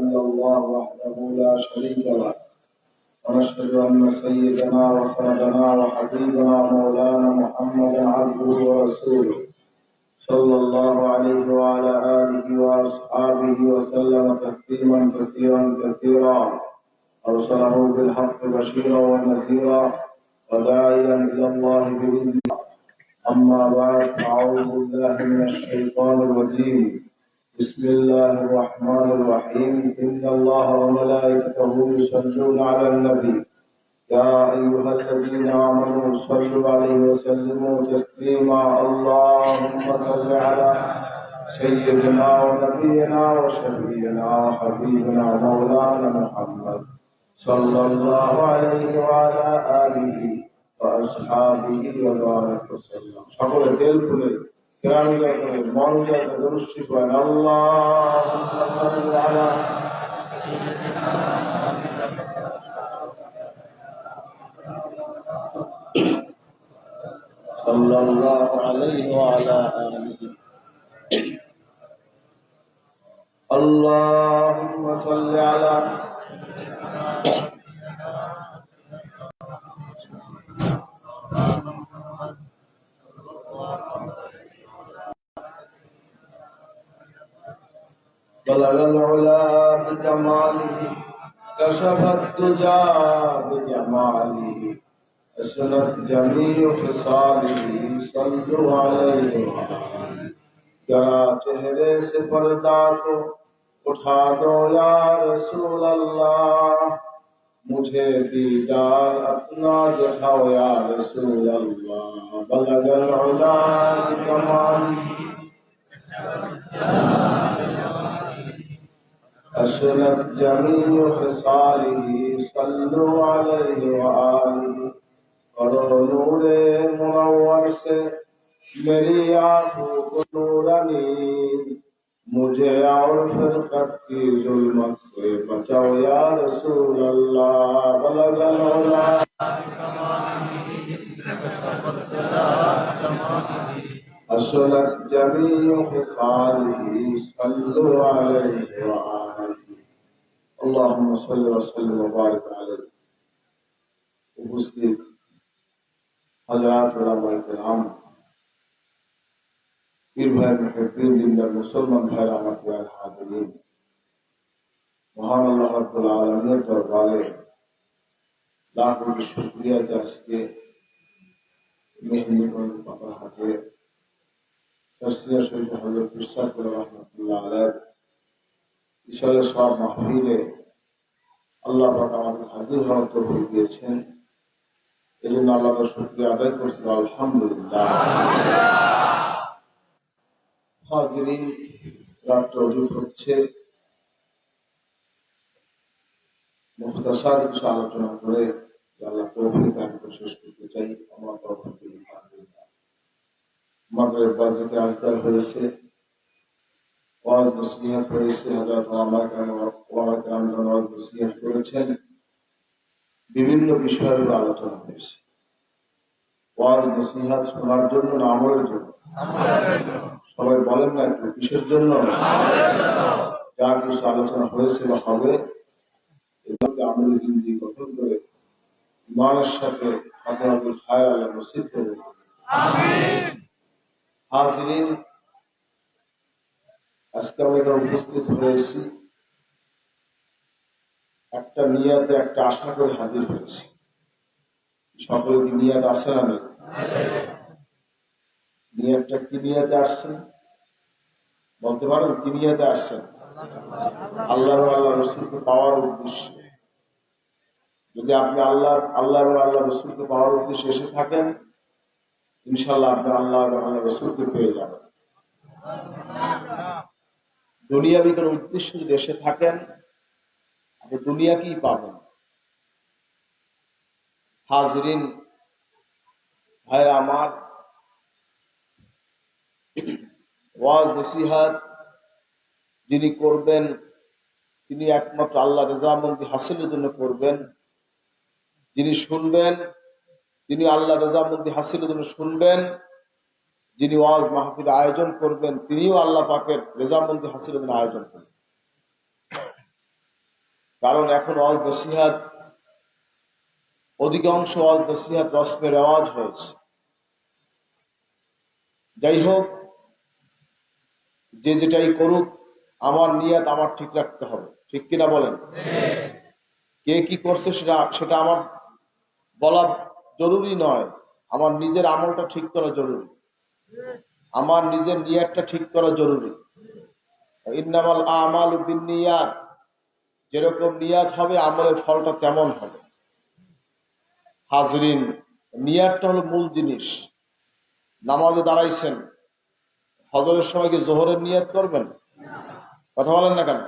إلا الله وحده لا شريك له ونشهد أن سيدنا وسندنا وحبيبنا مولانا محمدا عبده ورسوله صلى الله عليه وعلى آله وأصحابه وسلم تسليما كثيرا أرسله بالحق بشيرا ونذيرا وداعيا إلى الله بإذنه. أما بعد، أعوذ بالله من الشيطان الرجيم. بسم الله الرحمن الرحيم. إن الله وملائكته يصلون على النبي يا أيها الذين آمنوا صلوا عليه وسلموا تسليما. اللهم صل على سيدنا ونبينا وشفيعنا وحبيبنا مولانا محمد صلى الله عليه وعلى آله وأصحابه وبارك وسلم. সকল দিল খুলে কেরামীরা করে মন দিয়ে দরুদ শিখবেন। আল্লাহুম্মা সাল্লি আলা সাল্লাল্লাহু আলাইহি ওয়া আলা আলিহি। আল্লাহুম্মা সাল্লি আলা بلغ العلا بكماله كشف الدجى بجماله حسنت جميع خصاله صلوا عليه کیا چہرے سے پردہ کو اٹھا دو یا رسول اللہ، مجھے دیدار اپنا دکھاؤ یا رسول اللہ۔ بلغ العلا بکماله حسنت جميع خصاله صلوا علیہ وآلہ۔ کرو نور منور سے میری آنکھوں کو نورانی، مجھے اور فرقت کی ظلمت سے بچاؤ یا رسول اللہ۔ بلغ العلا حسنت جميع خصاله صلوا عليه وآله۔ اللهم صل وسلم وبارك عليه۔ উপস্থিত হযরত উলামায়ে কেরাম, পীর ভাই মুহিদ্দিন দিনদার মুসলমান ভাইরা, আমার প্রিয় হাজিরিন, মহান আল্লাহ রাব্বুল আলামিনের দরবারে লাখ কোটি শুকরিয়া যে আজকে মেহেরপুর পাতাহাটে শাসিয়া শহীদ হযরত ইরশাদ রাহমাতুল্লাহ আলাইহি ইশারে সব মাহফিলে আল্লাহ পাক আমাদের হাজির হওয়ার তৌফিক দিয়েছেন। এই জন্য আল্লাহর শুকরিয়া আদায় করছি, আলহামদুলিল্লাহ। হাজিরিন, রাত অধিক হচ্ছে, মুখতাসার কিছু আলোচনা করে আল্লাহ তৌফিক দান করে শেষ করতে চাই। আমার তৌফিক মাগরিব বাজিতে আজদার হয়েছে, ওয়াজ নসিহত হয়েছে, হযরত ওলামায়ে কেরাম ওয়াজ নসিহত করেছেন, বিভিন্ন বিষয়ের উপর আলোচনা হয়েছে। ওয়াজ নসিহত শোনার জন্য না আমলের জন্য? সবাই বলেন না একটু, কিসের জন্য? যা কিছু আলোচনা হয়েছে বা হবে, এগুলোকে আমলের জিন্দেগি গঠন করে ইমানের সাথে খাতাতুল খায়র আল্লাহ নসিব করে দেন। আমিন। হাজিরিন, আজকে আমরা এখানে উপস্থিত হয়েছি একটা নিয়াতে, একটা আশা করে হাজির হয়েছি। সকলে কি নিয়াত আছে না নেই? নিয়াতটা কি নিয়াতে আসছেন বলতে পারেন? কি নিয়াতে আসছেন? আল্লাহ রসুলকে পাওয়ার উদ্দেশ্যে। যদি আপনি আল্লাহ রসুলকে পাওয়ার উদ্দেশ্যে এসে থাকেন, ইনশাল্লাহ আপনি আল্লাহ রসুলকে পেয়ে যাবেন। দুনিয়াবি কোনো উদ্দেশ্য যদি এসে থাকেন, আপনি দুনিয়াকেই পাবেন। হাজিরিন ভাইরা আমার, ওয়াজ নসিহত যিনি করবেন তিনি একমাত্র আল্লাহ রেজামন্দি হাসিলের জন্য করবেন। যিনি শুনবেন তিনি আল্লাহ রেজামন্দি হাসিলের জন্য শুনবেন। যিনি ওয়াজ মাহফিল আয়োজন করবেন তিনিও আল্লাহ পাকের রেজামন্দি হাসিলের জন্য আয়োজন করবেন। কারণ এখন ওয়াজ নসিহাত, অধিকাংশ ওয়াজ নসিহাত রসমের রেওয়াজ হয়েছে। যাই হোক, যে যেটাই করুক, আমার নিয়ত আমার ঠিক রাখতে হবে। ঠিক কিনা বলেন? কে কি করছে সেটা আমার বলা জরুরি নয়। আমার নিজের আমলটা ঠিক করা জরুরি, আমার নিজের নিয়তটা ঠিক করা জরুরি। ইন্নামাল আমালু বিন্নিয়াত, যেরকম নিয়াত হবে আমলের ফলটা তেমন হবে। হাজরিন, নিয়াতটা হলো মূল জিনিস। নামাজে দাঁড়াইছেন, হজরের সময় কি জোহরের নিয়াত করবেন? কথা বলেন না কেন?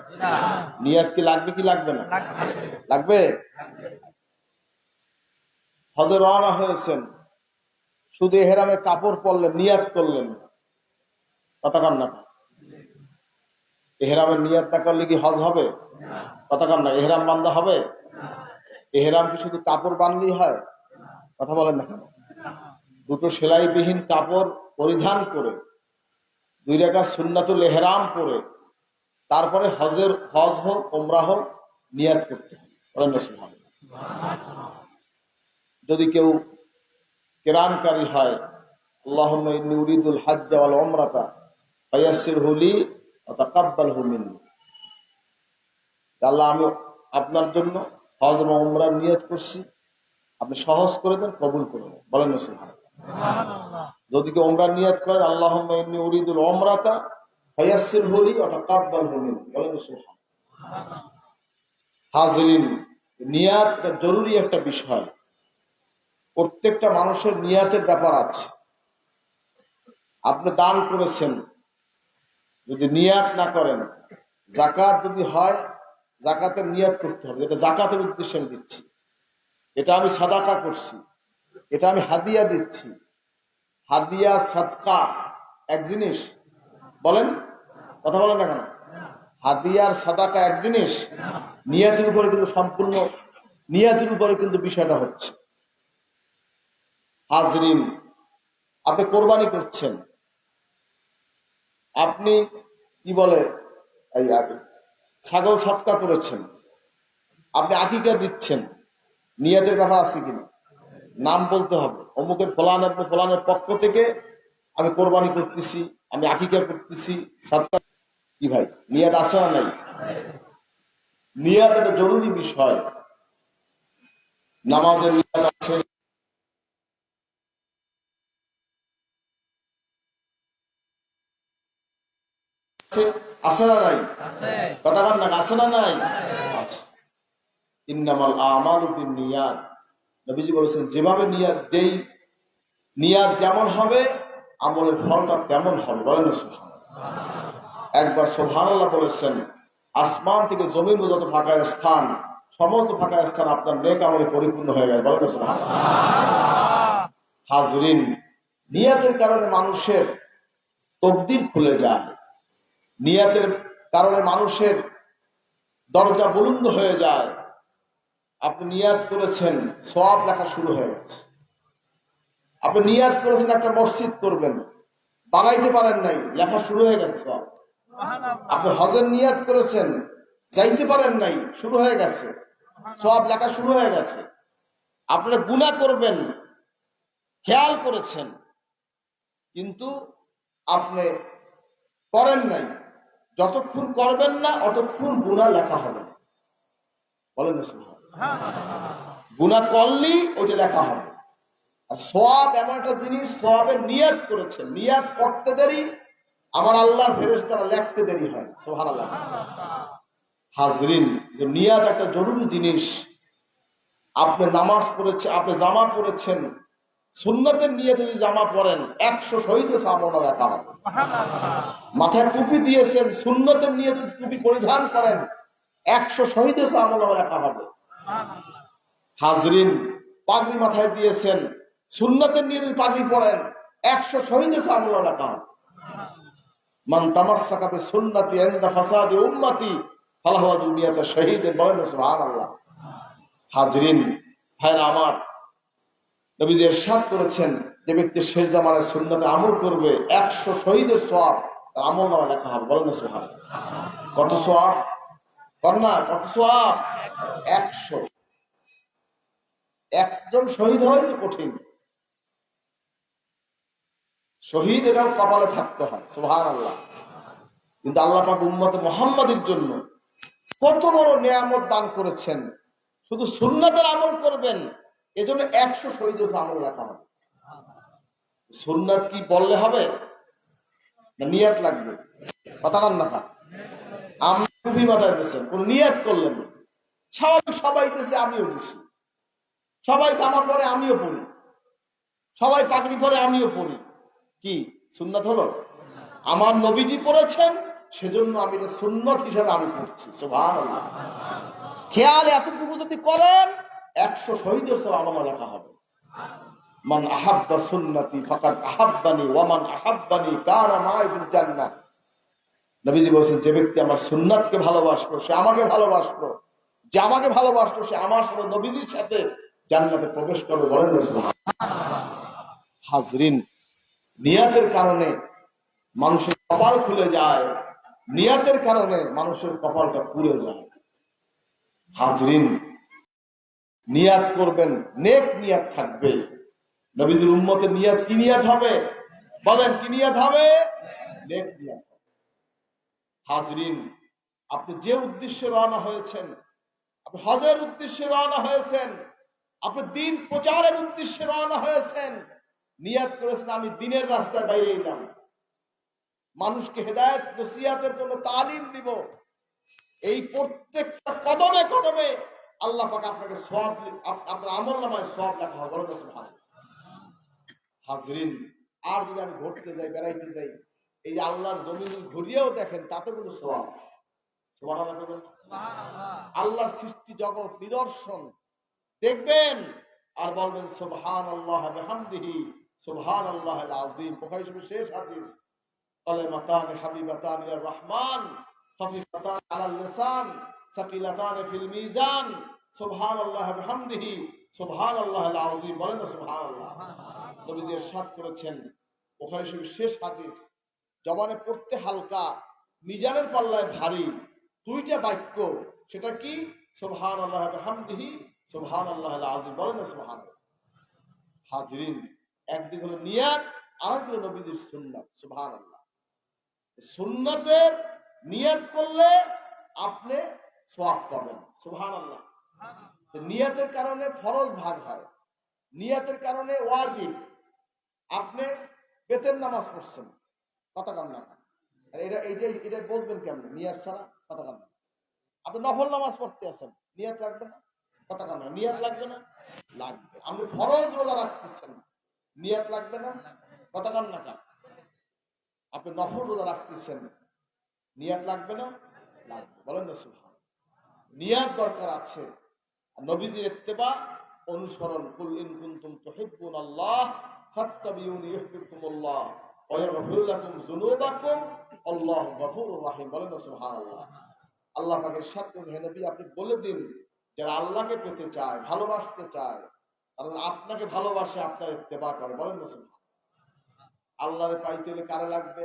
নিয়াত কি লাগবে কি লাগবে না? লাগবে। হজে রওনা হয়েছেন, শুধু এহরামের কাপড় পরলেন, নিয়াত করলেন, কথা কান না। এহরামের নিয়াত না করলে কি হজ হবে? কথা কান না। এহরাম বান্ধা হবে? এহরাম কি শুধু কাপড় বানলেই হয়? কথা বলেন না কেন? দুটো সেলাইবিহীন কাপড় পরিধান করে 2 রাকাত সুন্নাতুল ইহরাম পরে তারপরে হজ হোক উমরা হোক নিয়াত করতে হবে। যদি কেউ কেরানকারী হয়, আল্লাহুম্মা ইন্নী উরিদুল হাজ্জা ওয়াল উমরাতা ফায়াসসিরহু লি ওয়া তাকাব্বালহু মিন্নি, আল্লাহ আমি আপনার জন্য হজ এবং উমরার নিয়ত করছি, আপনি সহজ করে দেন, কবুল করে দেন। বলেন না সুবহানাল্লাহ। যদি কেউ উমরার নিয়ত করেন, আল্লাহুম্মা ইন্নী উরিদুল উমরাতা ফায়াসসিরহু লি ওয়া তাকাব্বালহু মিন্নি, বলেন না সুবহানাল্লাহ। হাজরিন, নিয়াত একটা জরুরি একটা বিষয়। প্রত্যেকটা মানুষের নিয়াতের ব্যাপার আছে। আপনি দান করেছেন, যদি নিয়াত না করেন, যাকাত যদি হয়, যাকাতের নিয়াত করতে হবে, এটা যাকাতের উদ্দেশ্যে আমি দিচ্ছি, এটা আমি সাদাকা করছি, এটা আমি হাদিয়া দিচ্ছি। হাদিয়া সাদকা এক জিনিস? বলেন, কথা বলেন না কেন? হাদিয়ার সাদাকা এক জিনিস? নিয়াতের উপরে কিন্তু সম্পূর্ণ নিয়াতের উপরে কিন্তু বিষয়টা হচ্ছে। হাজরিন, আপনি কোরবানি করছেন, আপনি কি বলে ছাগল সৎকা করেছেন, আপনি আকিকা দিচ্ছেন, নিয়াতের ব্যাপার আছে কিনা? নাম বলতে হবে, অমুকের ফলান আপনি ফলানের পক্ষ থেকে আমি কোরবানি করতেছি, আমি আকিকা করতেছি, সৎকা। কি ভাই, নিয়াত আছে না নাই? নিয়াত একটা জরুরি বিষয়। নামাজের নিয়াত আছে, আছে না নাই? কথা কান না, আছে না নাই? আচ্ছা। ইন্নামাল আমালু বিন্নিয়াত, নবীজি বলেছেন যেভাবে নিয়াত, যেই নিয়াত যেমন হবে আমলের ফলটা তেমন হবে। বলেন না সুবহানাল্লাহ। একবার সুবহানাল্লাহ বলেছেন, আসমান থেকে জমিন যত ফাঁকা স্থান, সমস্ত ফাঁকা স্থান আপনার নেক আমলে পরিপূর্ণ হয়ে গেছে। বলেন না সুবহানাল্লাহ। হাজরিন, নিয়াতের কারণে মানুষের তকদির খুলে যায়, নিয়াতের কারণে মানুষের দরজা বুলন্দ হয়ে যায়। আপনি নিয়াত করেছেন, সওয়াব লেখা শুরু হয়ে গেছে। আপনি নিয়াত করেছেন একটা মসজিদ করবেন, বানাইতে পারেন নাই, লেখা শুরু হয়ে গেছে সওয়াব। আপনি হজের নিয়াত করেছেন, যাইতে পারেন নাই, শুরু হয়ে গেছে, সওয়াব লেখা শুরু হয়ে গেছে। আপনারা গুনাহ করবেন, খেয়াল করেছেন, কিন্তু আপনি করেন নাই, যতক্ষণ করবেন না অতক্ষণ গুনাহ লেখা হবে। বলেন না সুবহানাল্লাহ। গুনাহ করলেই ওইটা লেখা হবে। আর সওয়াব এমন একটা জিনিস, সওয়াবের নিয়াত করেছেন, নিয়াত করতে দেরি, আমার আল্লাহর ফেরেশতারা লিখতে দেরি হয়। সুবহানাল্লাহ। হাজরিন, নিয়াত একটা জরুরি জিনিস। আপনি নামাজ পড়েছেন, আপনি জামা পড়েছেন, সুন্নতের নিয়তে যদি জামা পরেন 100 শহীদের সামনে লেখা হবে। মাথায় টুপি দিয়েছেন, সুন্নতের নিয়তে টুপি পরিধান করেন, 100 শহীদের সামনে লেখা হবে। হাজরিন, পাগড়ি মাথায় দিয়েছেন, সুন্নতের নিয়তে পাগড়ি পরেন, 100 শহীদের সামনে লেখা হবে। মান তামাসসাকা বিসুন্নতি ইনদা ফাসাদি উম্মতি ফালাহু আজরু মিয়াতা শাহীদিন। বলেন সুবহানাল্লাহ। হাজরিন, ভাইরা আমার, নবীজি ইরশাদ করেছেন, যে ব্যক্তি শেষ জামানায় সুন্নতে আমল করবে 100 শহীদের সওয়াব তার আমলনামায় লেখা হবে। বলেন সুবহানাল্লাহ। কত সওয়াব? কন্যা কত সওয়াব? 100। একজন শহীদ হয় তো কঠিন, শহীদ এটাও কপালে থাকতে হয়, সুবহানাল্লাহ। কিন্তু আল্লাহ পাক উম্মতে মুহাম্মাদের জন্য কত বড় নিয়ামত দান করেছেন। শুধু সুন্নাতের আমল করবেন, এজন্য 100 শহীদের আমল রাখা হবে। সুন্নাত কি বললে হবে না নিয়াত লাগবে? কথা কান না কা আমি টুপি মাথায় দিচ্ছেন, কোন নিয়াত করলেন না। স্বাভাবিক সবাই দিচ্ছে, আমিও দিচ্ছি। সবাই জামা পরে আমিও পরি, সবাই পাগড়ি পরে আমিও পরি। কি সুন্নাত হলো? আমার নবীজি পড়েছেন, সেজন্য আমি এটা সুন্নত হিসেবে আমি পড়ছি। সুবহানাল্লাহ। খেয়াল এতটুকু যদি করেন, 100 শহীদের সওয়াব আমার লেখা হবে। মান আহাব্বা সুন্নতি ফাকাদ আহাব্বানি ওয়া মান আহাব্বানি কানা মাই ফিল জান্নাহ। নবীজি বলেছেন, যে ব্যক্তি আমার সুন্নাতকে ভালোবাসলো সে আমাকে ভালোবাসলো, যে আমাকে ভালোবাসলো সে আমার সাথে নবীজির সাথে জান্নাতে প্রবেশ করবে। বলেন না সুবহানাল্লাহ। হাজরিন, নিয়াতের কারণে মানুষের কপাল খুলে যায়, নিয়াতের কারণে মানুষের কপালটা পুড়ে যায়। হাজরিন, নিয়াত করবেন, নেক নিয়াত থাকবে। নবীজির উম্মতের নিয়াত কি নিয়াত হবে? বলেন কি নিয়াত হবে? নেক নিয়াত হবে। হাজরিন, আপনি যে উদ্দেশ্যে রওনা হয়েছেন, আপনি হজের উদ্দেশ্যে রওনা হয়েছেন, আপনি দিন প্রচারের উদ্দেশ্যে রওনা হয়েছেন, নিয়াত করেছেন আমি দিনের রাস্তায় বাইরে এলাম, মানুষকে হেদায়েত নসিহতের জন্য তালিম দিব। এই প্রত্যেকটা কদমে কদমে আল্লাহ পাক আপনাকে সওয়াব, আপনার আমলনামায় সওয়াব লেখা হবে। বলেন সুবহানাল্লাহ। হাজরিন, আর যদি আমি ঘুরতে যাই, বেড়াইতে যাই, এই যে আল্লাহর জমিন ঘুরিয়েও দেখেন, তাতে কোনো সওয়াব। সুবহানাল্লাহ। আল্লাহর সৃষ্টি জগৎ নিদর্শন দেখবেন আর বলবেন সুবহানাল্লাহ বিহামদিহি সুবহানাল্লাহিল আযীম। বুখারী শরীফের শেষ হাদিস, কালিমাতান হাবিবাতান ইলার রহমান খাফিফাতান আলাল লিসান সাকিলাতান ফিল মিজান সুবহানাল্লাহ বিহামদিহি সুবহানাল্লাহিল আযীম। বলেন না সুবহানাল্লাহ। নবীজি ইরশাদ করেছেন, বুখারী শরীফের শেষ হাদিস, জবানে পড়তে হালকা, মিজানের পাল্লায় ভারী দুইটা বাক্য, সেটা কি? সুবহানাল্লাহ বিহামদিহি সুবহানাল্লাহিল আযীম। বলেন না সুবহানাল্লাহ। হাজরিন, একদিক হলো নিয়াত, আরেকদিক হলো নবীজির সুন্নাত। সুবহানাল্লাহ। সুন্নাতের নিয়াত করলে আপনি সওয়াব পাবেন। সুবহানাল্লাহ। নিয়াতের কারণে ফরজ ভাগ হয়, নিয়াতের কারণে ওয়াজিব। আপনি বেতের নামাজ পড়ছেন, কথা কাম না, এটা বলবেন কেমন? নিয়াত ছাড়া কথা কাম না। আপনি নফল নামাজ পড়তে আছেন, নিয়াত লাগবে না? কথা কাম না, নিয়াত লাগবে না? লাগবে। আপনি ফরজ রোজা রাখতেছেন, নিয়াত লাগবে না? কথা কাম না। আপনি নফল রোজা রাখতেছেন, নিয়াত লাগবে না? লাগবে। বলেন না সুবহান। নিয়াত দরকার আছে। নবীজির ইত্তেবা, অনুসরণ। কুল ইন কুনতুম তুহিব্বুনাল্লাহ ফাত্তাবিউনি ইউহিব্বুকুমুল্লাহ ওয়া ইয়াগফির লাকুম যুনুবাকুম আল্লাহু গফুরুর রহিম। বলেন না সুবহানাল্লাহ। আল্লাহ পাকের ইরশাদ করেন, হে নবী আপনি বলে দিন, যারা আল্লাহকে পেতে চায়, ভালোবাসতে চায়, তারা আপনাকে ভালোবাসে, আপনার ইত্তেবা করে। বলেন না সুবহানাল্লাহ। আল্লাহরে পাইতে হলে কারে লাগবে?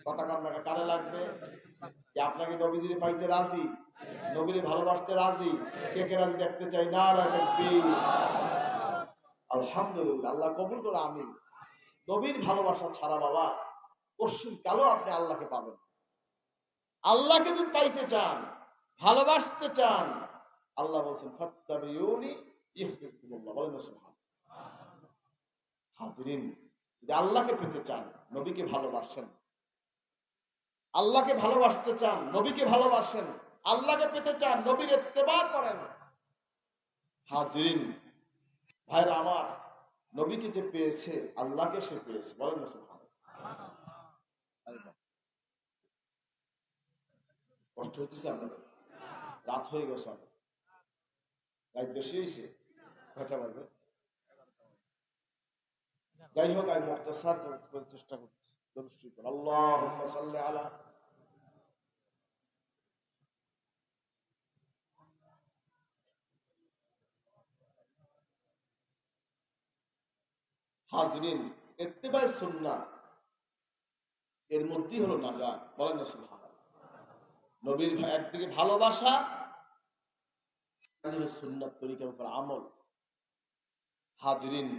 কথা কার লাগে, কারে লাগবে? যে আপনাকে নবীজিরে পাইতে রাজি, নবীরে ভালোবাসতে রাজি, কে কে রাজি দেখতে চাই? নারে তাকবীর। আলহামদুলিল্লাহ, আল্লাহ কবুল করে। আমিন। নবীর ভালোবাসা ছাড়া বাবা পশ্চিম কালো আপনি আল্লাহকে পাবেন। আল্লাহকে যদি পাইতে চান, ভালোবাসতে চান, আল্লাহ বলছেন ফাত্তাবিউনি ইউহিব্বুকুমুল্লাহ। বলেন সুবহানাল্লাহ। হাজরিন, যদি আল্লাহকে পেতে চান, নবীকে ভালোবাসেন, আল্লাহকে ভালোবাসতে চান, নবীকে ভালোবাসেন, আল্লাহকে পেতে চান, নবীর ইত্তেবা করেন। হাজরিন, ভাইরা আমার, নবীকে যে পেয়েছে, আল্লাহকে সে পেয়েছে। বলেন না সুবহানাল্লাহ। কষ্ট হচ্ছে আপনাদের? রাত হয়ে গেছে, রাত বেশি হয়েছে, কয়টা বাজে? যাই হোক, আমি মুখতাসার করার চেষ্টা করছি। আল্লাহুম্মা সাল্লি আলা। হাজরিন, ইত্তেবায়ে সুন্নাহ এর মধ্যেই হলো নাজাত। বলেন না সুবহানাল্লাহ। নবীর একদিকে ভালোবাসা, সুন্নাত তরিকার উপর আমল। হাজরিন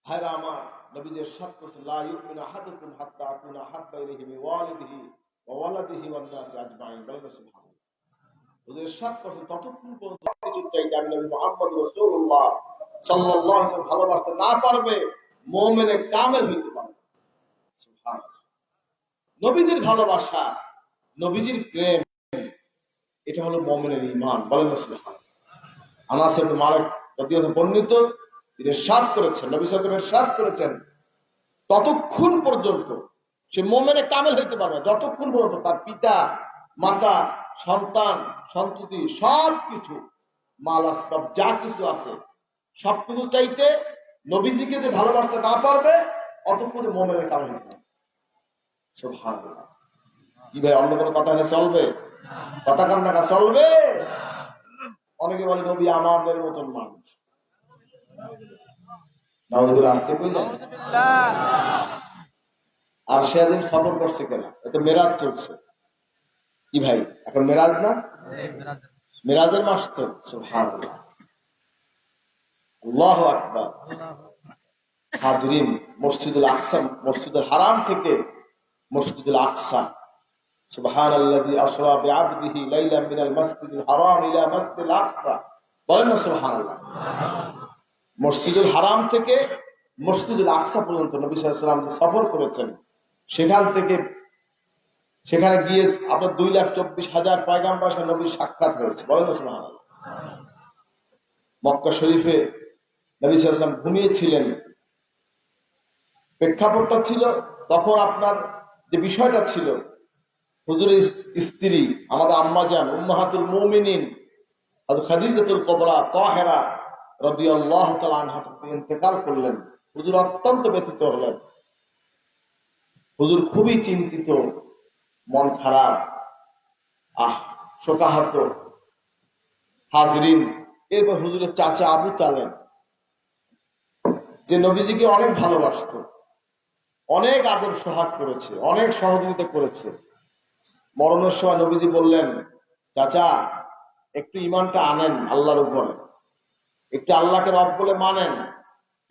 ভাইরা আমার, নবী যে ইরশাদ করেছেন, লা ইউমিনু আহাদুকুম হাত্তা আকুনা হাব্বা ইলাইহি মিন ওয়ালিদিহি ওয়া ওয়ালাদিহি ওয়ান নাসি আজমাইন। বলেন সুবহানাল্লাহ। ওদের ইরশাদ করেছেন ততক্ষণ পর্যন্ত কিছু চাইতে আমি নবী মুহাম্মদ রাসূলুল্লাহ সাল্লাল্লাহু আলাইহি ওয়াসাল্লাম ভালোবাসতে না পারবে, মুমিনে কামেল হইতে পারবে। সুবহানাল্লাহ। নবীজির ভালোবাসা, নবীজির প্রেম, এটা হলো মুমিনের ঈমান। বলেন সুবহানাল্লাহ। আনাস ইবনে মালিক রাদিয়াল্লাহু বর্ণিত, তিনি ইরশাদ করেছেন, নবী সাল্লাল্লাহু আলাইহি ওয়াসাল্লাম ইরশাদ করেছেন, ততক্ষণ পর্যন্ত সে মুমিনে কামেল হইতে পারবে যতক্ষণ পর্যন্ত তার পিতা, মাতা, সন্তান, সন্ততি সবকিছু, মাল আসবাব যা কিছু আছে সবকিছু চাইতে নবীজিকে যে ভালোবাসতে না পারবে অতক্ষণে মুমিনের কামেল হইতে পারবে। সুবহানাল্লাহ। কি ভাই, অন্য কোনো কথা হলে চলবে? কথা কান্না চলবে? অনেকে বলে নবী আমাদের মতন মানুষ। নাউযুবিল্লাহ, আসতে কইলেন। আর সেদিন সফর করছে কেন? এত মেরাজ চলছে। কি ভাই, এখন মেরাজ না? মেরাজের মাস তো। সুবহানাল্লাহ, আল্লাহু আকবার। হাজরিন, মসজিদুল আকসা, মসজিদুল হারাম থেকে মসজিদুল আকসা, সুবহানাল্লাযী আসরা বিআবদিহি লাইলাম মিনাল মাসজিদিল হারাম ইলা মাসজিদিল আকসা। বলেন না সুবহানাল্লাহ। মসজিদুল হারাম থেকে মসজিদুল আকসা পর্যন্ত নবী সাল্লাল্লাহু আলাইহি ওয়াসাল্লাম যে সফর করেছেন, সেখান থেকে সেখানে গিয়ে আপনার 2,24,000 পয়গাম্বর নবীর সাক্ষাৎ হয়েছে। বলেন না সুবহানাল্লাহ। মক্কা শরীফে নবী সাল্লাল্লাহু আলাইহি ওয়াসাল্লাম ঘুমিয়েছিলেন। প্রেক্ষাপটটা ছিল তখন আপনার যে বিষয়টা ছিল, হুজুরের স্ত্রী আমাদের আম্মাজান উম্মাহাতুল মুমিনিন হযরত খাদিজাতুল কুবরা তাহেরা রাদিয়াল্লাহু তাআলা আনহা ইন্তেকাল করলেন। হুজুর অত্যন্ত ব্যথিত হলেন। হুজুর খুবই চিন্তিত, মন খারাপ, শোকাহত। হাজরিন, এরপর হুজুরের চাচা আবু তালেব, যে নবীজিকে অনেক ভালোবাসত, অনেক আদর সোহাগ করেছে, অনেক সহযোগিতা করেছে, মরণের সময় নবীজি বললেন, চাচা একটু ঈমানটা আনেন আল্লাহর উপরে, একটু আল্লাহকে রব বলে মানেন,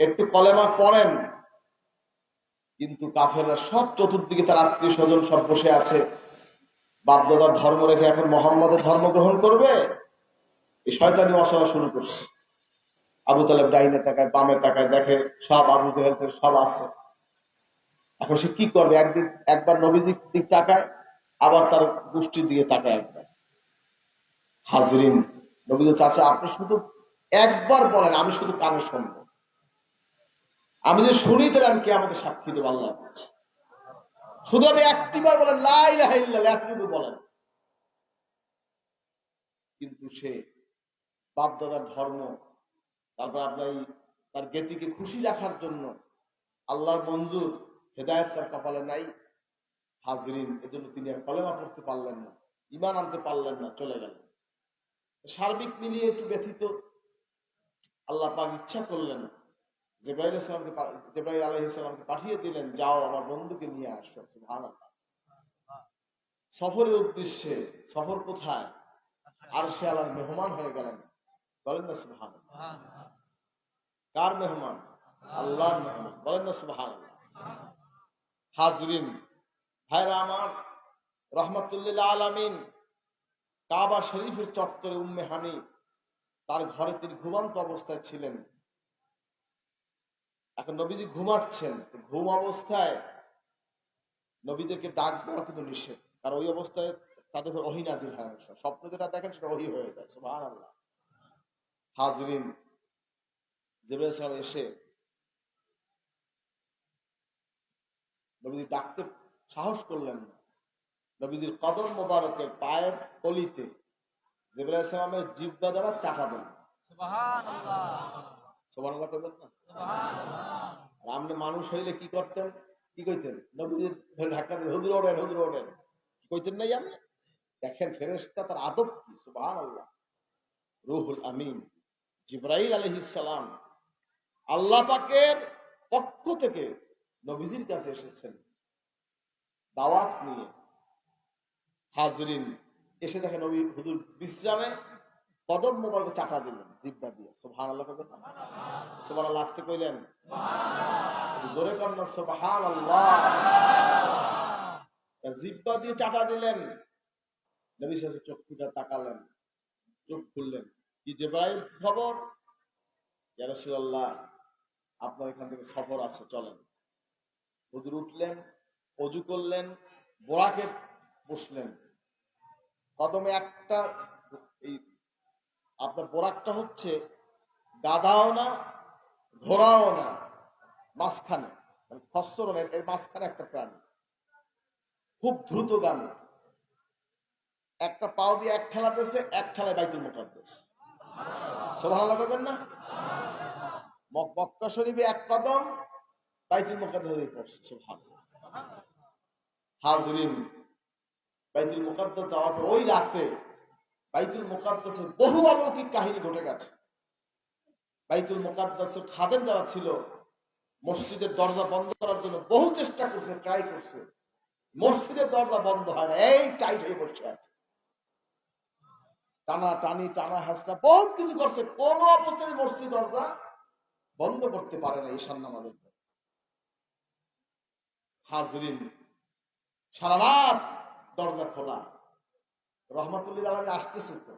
একটু কলেমা পড়েন। কিন্তু কাফেররা সব চতুর্দিকে তার আত্মীয় স্বজন সব বসে আছে, বাপদাদার ধর্ম রেখে এখন মুহাম্মাদের ধর্ম গ্রহণ করবে, এই শয়তানি অসরা শুরু করছে। আবু তালেব ডাইনে তাকায়, বামে তাকায়, দেখে সব আবু জেহেল সব আছে। এখন সে কি করবে? একবার নবীজির দিক তাকায়, আবার তার গোষ্ঠীর দিকে তাকায় একবার। হাজরিন, নবীজি, চাচা আপনি শুধু একবার বলেন, আমি শুধু কানে শুনব, আমি যে শুনি তাহলে আমি কিয়ামতে সাক্ষী দেব আল্লাহর কাছে। শুধু আমি একটিবার বলেন, লা ইলাহা ইল্লাল্লাহ, এতটুকু বলেন। কিন্তু সে বাপদাদার ধর্ম, তারপর আপনার তার জ্ঞাতিকে খুশি রাখার জন্য আল্লাহর মঞ্জুর হেদায়েত তার কপালে নাই। হাজরিন, এজন্য তিনি আর কলেমা পড়তে পারলেন না, ঈমান আনতে পারলেন না, চলে গেলেন। সার্বিক মিলিয়ে একটু ব্যথিত। আল্লাহ পাক ইচ্ছা করলেন, জিবরাইল আলাইহিস সালামকে পাঠিয়ে দিলেন, যাও আমার বন্ধুকে নিয়ে আসো। সুবহানাল্লাহ। সফরের উদ্দেশ্যে, সফর কোথায়? আরশে আলার মেহমান হয়ে গেলেন। বলেন না সুবহানাল্লাহ। কার মেহমান? আল্লাহর মেহমান। বলেন না সুবহানাল্লাহ। হাজরিন, ভাইরা আমার, রহমাতুল্লিল আলামিন কাবা শরীফের চত্বরে উম্মে হানি, তার ঘরে তিনি ঘুমন্ত অবস্থায় ছিলেন। এখন নবীজি ঘুমাচ্ছেন, ঘুম অবস্থায় নবীদেরকে ডাক দেওয়া কিন্তু নিষেধ, কারণ ওই অবস্থায় তাদের ওহী নাযিল হয়। স্বপ্ন যেটা দেখেন সেটা ওহী হয়ে যায়। সুবহানাল্লাহ। হাজরিন, জিবরাইল সাহেব এসে নবীজি ডাকতে সাহস করলেন না। নবীজির কদম মোবারকের পায়ের তলিতে জিবরাইল সালামের জিহ্বা দ্বারা চাপা দেন। সুবহানাল্লাহ। সুবহানাল্লাহ কইবেন না? সুবহানাল্লাহ। আপনি মানুষ হইলে কি করতেন? কি কইতেন? নবীজি ধরে ধাক্কা দিয়ে, হুজুর ওঠেন, হুজুর ওঠেন, কি কইতেন নাই আপনি? দেখেন ফেরেশতা, তার আদব কি! সুবহানাল্লাহ। রূহুল আমিন জিবরাইল আলাইহিস সালাম আল্লাহ পাকের পক্ষ থেকে নবীজির কাছে এসেছেন দাওয়াত নিয়ে। হাজরিন, এসে দেখেন নবী হুজুর বিশ্রামে কদম মোবারক চাটা দিলেন জিব্বা দিয়ে। সুবহানাল্লাহ কইবেন না? সুবহানাল্লাহ আসতে কইলেন, জোরে কন্যা সুবহানাল্লাহ। জিব্বা দিয়ে চাটা দিলেন। নবী সাল্লাল্লাহু চোখ খুলে তাকালেন, চোখ খুললেন। কি জিবরাইল খবর? ইয়া রাসূলুল্লাহ, আপনার এখান থেকে সফর আছে, চলেন। হুজুর উঠলেন, ওযু করলেন, বোরাকে বসলেন। কদমে একটা, এই আপনার বোরাকটা হচ্ছে গাধাও না ঘোড়াও না, মাঝখানে, খচ্চরও না, এর মাঝখানে একটা প্রাণী, খুব দ্রুতগামী। একটা পাও দিয়ে এক ঠেলা দিয়েছে, এক ঠেলায় বাইতুল মুকাদ্দাস। সুবহানাল্লাহ বলবেন না? মক্কা শরীফে এক কদম, বাইতুল মুকাদ্দাসে পড়ছে। সুবহানাল্লাহ। হাজরিন, বাইতুল মুকাদ্দাস যাওয়ার পর ওই রাতে বাইতুল মুকাদ্দাসে বহু অলৌকিক কাহিনী ঘটে গেছে। বাইতুল মুকাদ্দাসের খাদেম যারা ছিল, মসজিদের দরজা বন্ধ করার জন্য বহু চেষ্টা করছে, ট্রাই করছে। মসজিদের দরজা বন্ধ হয় না, এই টাইট হয়ে বসে আছে। টানা টানি, টানা হাসটা বহুত কিছু করছে, কোন অবস্থায় মসজিদ দরজা বন্ধ করতে পারে না ঈশান নামাজের পর। হাজরিন, সারা রাত দরজা খোলা। রহমাতুল্লিল আলামিন আসতেছে, তো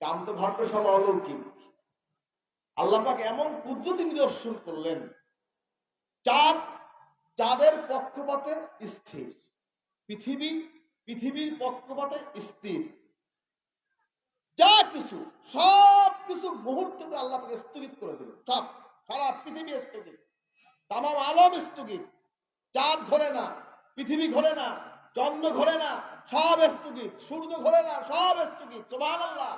কাম তো ঘটবে সব অলৌকিক। আল্লাহ পাক এমন কুদরতি নিদর্শন করলেন, চাঁদ চাঁদের পক্ষপাতে স্থির, পৃথিবীর পক্ষপাতে স্থির। যা কিছু সব কিছু মুহূর্তে আল্লাহ পাক স্থগিত করে দিলেন। সব, সারা পৃথিবী স্থগিত, তামাম আলম স্থগিত। চাঁদ ঘোরে না, পৃথিবী ঘোরে না, চন্দ্র ঘোরে না, সব স্থগিত। সূর্য ঘোরে না, সব স্থগিত। সুবহানাল্লাহ।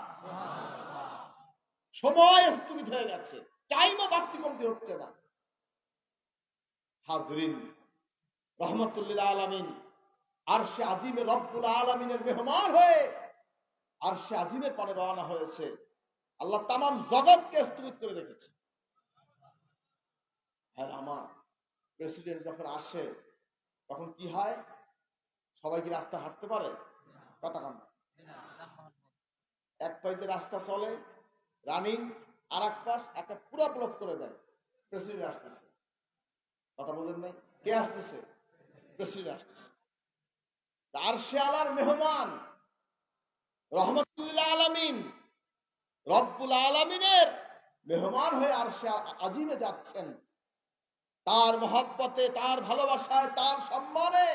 সময় স্থগিত হয়ে গেছে, টাইমও বাড়তি কমতি হচ্ছে না। হাজরিন, রহমতুল্লিল আলামিন আরশে আজিমে রব্বুল আলামিনের মেহমান হয়ে আরশে আজিমের পানে রওনা হয়েছে। আল্লাহ তামাম জগৎকে স্থগিত করে রেখেছে। হ্যাঁ, আমার প্রেসিডেন্ট যখন আসে তখন কি হয়? সবাই কি রাস্তা হাঁটতে পারে? কথা কন। এক পাইতে রাস্তা চলে রানিং, আর এক পাশ একটা পুরো ব্লক করে দেয়। প্রেসিডেন্ট আসতেছে, কথা বলেন নাই? কে আসতেছে? প্রেসিডেন্ট আসতেছে। আরশে আলার মেহমান রহমতুল্লাহ আলামিন রব্বুল আলামিনের মেহমান হয়ে আরশে আজিমে যাচ্ছেন। তার মহব্বতে, তার ভালোবাসায়, তার সম্মানে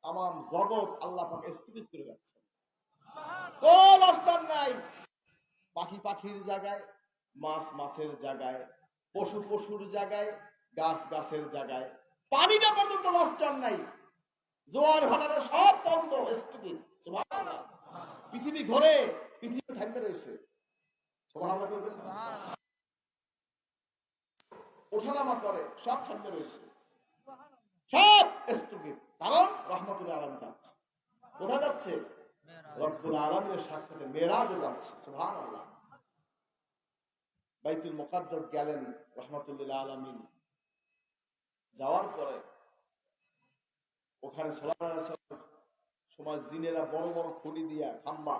তামাম জগৎ আল্লাহ পাক স্থগিত করে যাচ্ছেন। কোন অবস্থান নাই। পাখি পাখির জায়গায়, মাছ মাছের জায়গায়, পশু পশুর জায়গায়, গাছ গাছের জায়গায়, পানিটা পর্যন্ত লজ্জার নাই। জোয়ার ভাটাটা সব বন্ধ, স্থগিত। সুবহানাল্লাহ। পৃথিবী ঘোরে, পৃথিবী থাকতে রয়েছে। সুবহানাল্লাহ বলবেন না? ওঠানামা করে, সব থাকতে রয়েছে, সব স্থগিত। কারণ রহমতুল্লাহ আলামিন যাচ্ছে। কোথায় যাচ্ছে? রব্বুল আলামিনের সাক্ষাতে মেরাজে যাচ্ছে। সুবহানাল্লাহ। বাইতুল মুকাদ্দাস গেলেন রহমতুল্লাহ আলামিন। যাওয়ার পরে ওখানে সময় জিনেরা বড় বড় খুঁটি দিয়া খাম্বা,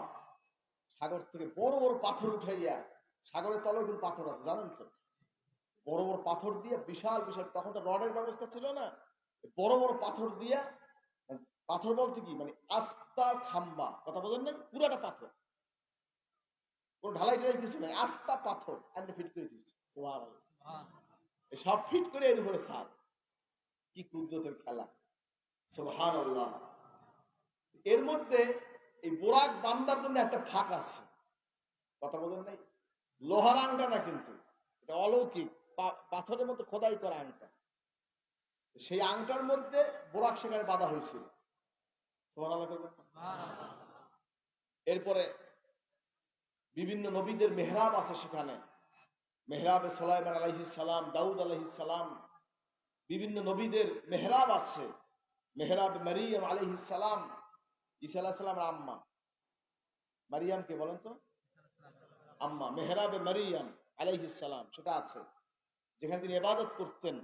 সাগর থেকে বড় বড় পাথর উঠাইয়া, সাগরের তলায় কিন্তু পাথর আছে জানেন তো, বড় বড় পাথর দিয়ে বিশাল বিশাল, তখন তো রডের ব্যবস্থা ছিল না, বড় বড় পাথর দিয়া, পাথর বলতে কি মানে আস্তা খাম্বা, কথা বলেন নাই? পুরাটা পাথর, কোন ঢালাই ঢালাই কিছু নাই, আস্তা পাথর ফিট করে দিচ্ছে। সব ফিট করে এর উপরে ছাদ। কি কুদরতের খেলা! সুবহানাল্লাহ। এর মধ্যে এই বোরাক বান্দার জন্য একটা ফাঁক আছে, কথা বলেন নাই? লোহার আংটা না, কিন্তু এটা অলৌকিক, পাথরের মধ্যে খোদাই করা আংটা। সেই আংটার মধ্যে বোরাক সেখানে বাঁধা হয়েছিল। এরপরে বিভিন্ন নবীদের মেহরাব আছে সেখানে। মেহরাবে সুলাইমান আলাইহিস সালাম, দাউদ আলাইহিস সালাম, বিভিন্ন নবীদের মেহরাব আছে। মেহরাব মারিয়াম আলাইহিস সালাম, ঈসা আলাইহিস সালামের আম্মা মারিয়াম কে বলেন তো? আম্মা। মেহরাবে মারিয়াম আলাইহিস সালাম সেটা আছে, যেখানে তিনি ইবাদত করতেন।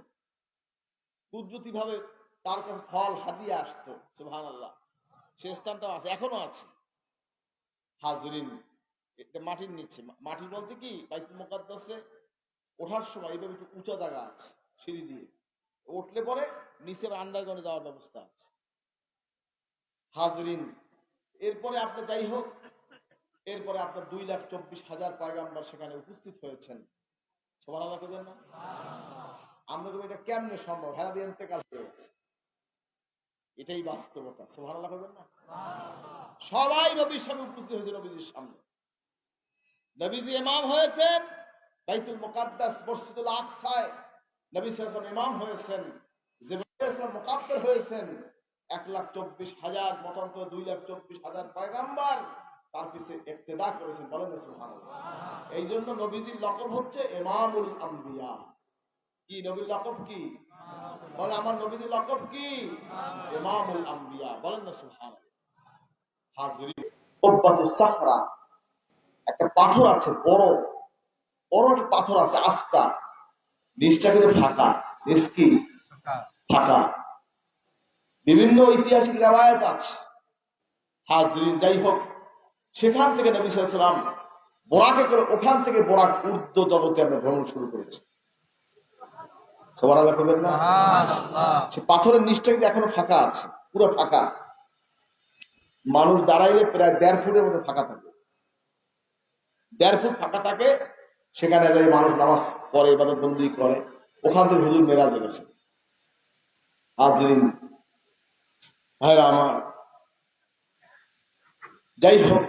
কুদরতি ভাবে তার কাছে ফল হাদিয়া আসতো। সুবহানাল্লাহ। সে স্থানটাও আছে, এখনো আছে। হাজরিন, এটা মাটির নিচে। মাটি বলতে কি, বাইতুল মুকাদ্দাসে ওঠার সময় এইভাবে একটু উঁচা জায়গা আছে, সিঁড়ি দিয়ে উঠলে পরে নিচের আন্ডারগ্রাউন্ডে যাওয়ার ব্যবস্থা আছে। হাজরিন, এরপরে আপনি যাই হোক, এরপরে আপনার 2,24,000 পয়গাম্বর সেখানে উপস্থিত হয়েছেন। সুবহানাল্লাহ কইবেন না? আমরা কই এটা কেমনে সম্ভব? হেরা দিয়ে ইন্তেকাল হয়ে গেছে, এটাই বাস্তবতা। সুবহানাল্লাহ কইবেন না? সবাই নবীর সামনে উপস্থিত হয়েছে, নবীজির সামনে। নবীজি ইমাম হয়েছেন বাইতুল মুকাদ্দাস মসজিদুল আকসায়, নবী সাল্লাল্লাহু আলাইহি ওয়াসাল্লাম ইমাম হয়েছেন, জিবরাইল আলাইহিস সালাম মুকাব্বির হয়েছেন। 1,24,000 মতান্তর 2,24,000 পয়গাম্বর তার পিছে ইক্তেদা করেছেন। বলেন না সুবহানাল্লাহ। এই জন্য নবীজির লকব হচ্ছে ইমামুল আম্বিয়া। কি নবীর লকব কি? বলে আমার নবীজির লকব কি? ইমামুল আম্বিয়া। বলেন না সুবহানাল্লাহ। হাজরিন, উব্বাতুস সাখরা, একটা পাথর আছে, বড় বড় একটা পাথর আছে, আস্তা, নিচটা কিন্তু ফাঁকা। নিচ কি? ফাঁকা। বিভিন্ন ঐতিহাসিক রিওয়ায়াত আছে। হাজরিন, যাই হোক, সেখান থেকে নবী সাল্লাল্লাহু আলাইহি ওয়াসাল্লাম বোরাকে করে, ওখান থেকে বোরাক ঊর্ধ্ব জগতে আমরা ভ্রমণ শুরু করেছি। সুবহানাল্লাহ কইবেন না? সে পাথরের নিচটা কিন্তু এখনো ফাঁকা আছে, পুরো ফাঁকা। মানুষ দাঁড়াইলে প্রায় 1.5 ফুটের মতো ফাঁকা থাকে, 1.5 ফুট ফাঁকা থাকে। সেখানে যাই মানুষ নামাজ পড়ে, ইবাদত বন্দেগী করে। ওখান থেকে হুজুর মেরাজে গেছে। হাজরিন, ভাইরা আমার, যাই হোক,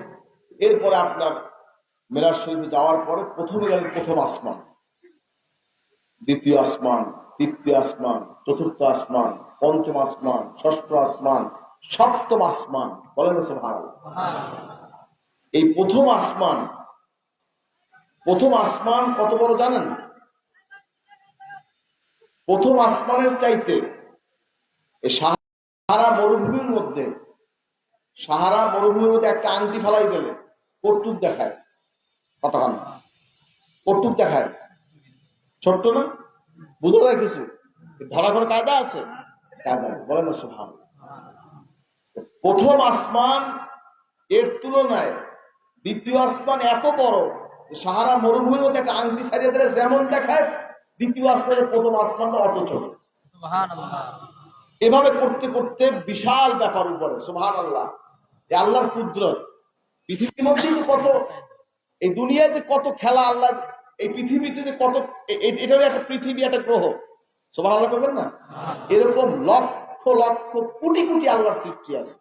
এরপরে আপনার মেরাজ শরীফে যাওয়ার পরে প্রথমে গেলেন প্রথম আসমান, দ্বিতীয় আসমান, তৃতীয় আসমান, চতুর্থ আসমান, পঞ্চম আসমান, ষষ্ঠ আসমান, সপ্তম আসমান। বলেন সুবহানাল্লাহ। এই প্রথম আসমান, প্রথম আসমান কত বড় জানেন? প্রথম আসমানের চাইতে এই সাহারা মরুভূমির মধ্যে, সাহারা মরুভূমির মধ্যে একটা আংটি ফেলাই দিলে কটুক দেখায়, কতখানি কটুক দেখায়, ছোট্ট না? বুঝা যায় কিছু? ধরা কোনো কায়দা আছে? কায়দা। বলেন না সুবহানাল্লাহ। প্রথম আসমান এর তুলনায় দ্বিতীয় আসমান এত বড়, সাহারা মরুভূমির মধ্যে একটা আংটি ছাড়িয়ে দিলে যেমন দেখায়, দ্বিতীয় আসমানের প্রথম আসমানটা অত ছোট। এভাবে করতে করতে বিশাল ব্যাপার উপরে। সুবহানাল্লাহ। আল্লাহর কুদরত। পৃথিবীর মধ্যে কত, এই দুনিয়ায় যে কত খেলা আল্লাহ, এই পৃথিবীতে যে কত, এটারও একটা পৃথিবী, একটা গ্রহ। সুবহানাল্লাহ করবেন না? এরকম লক্ষ লক্ষ কোটি কোটি আল্লাহর সৃষ্টি আছে।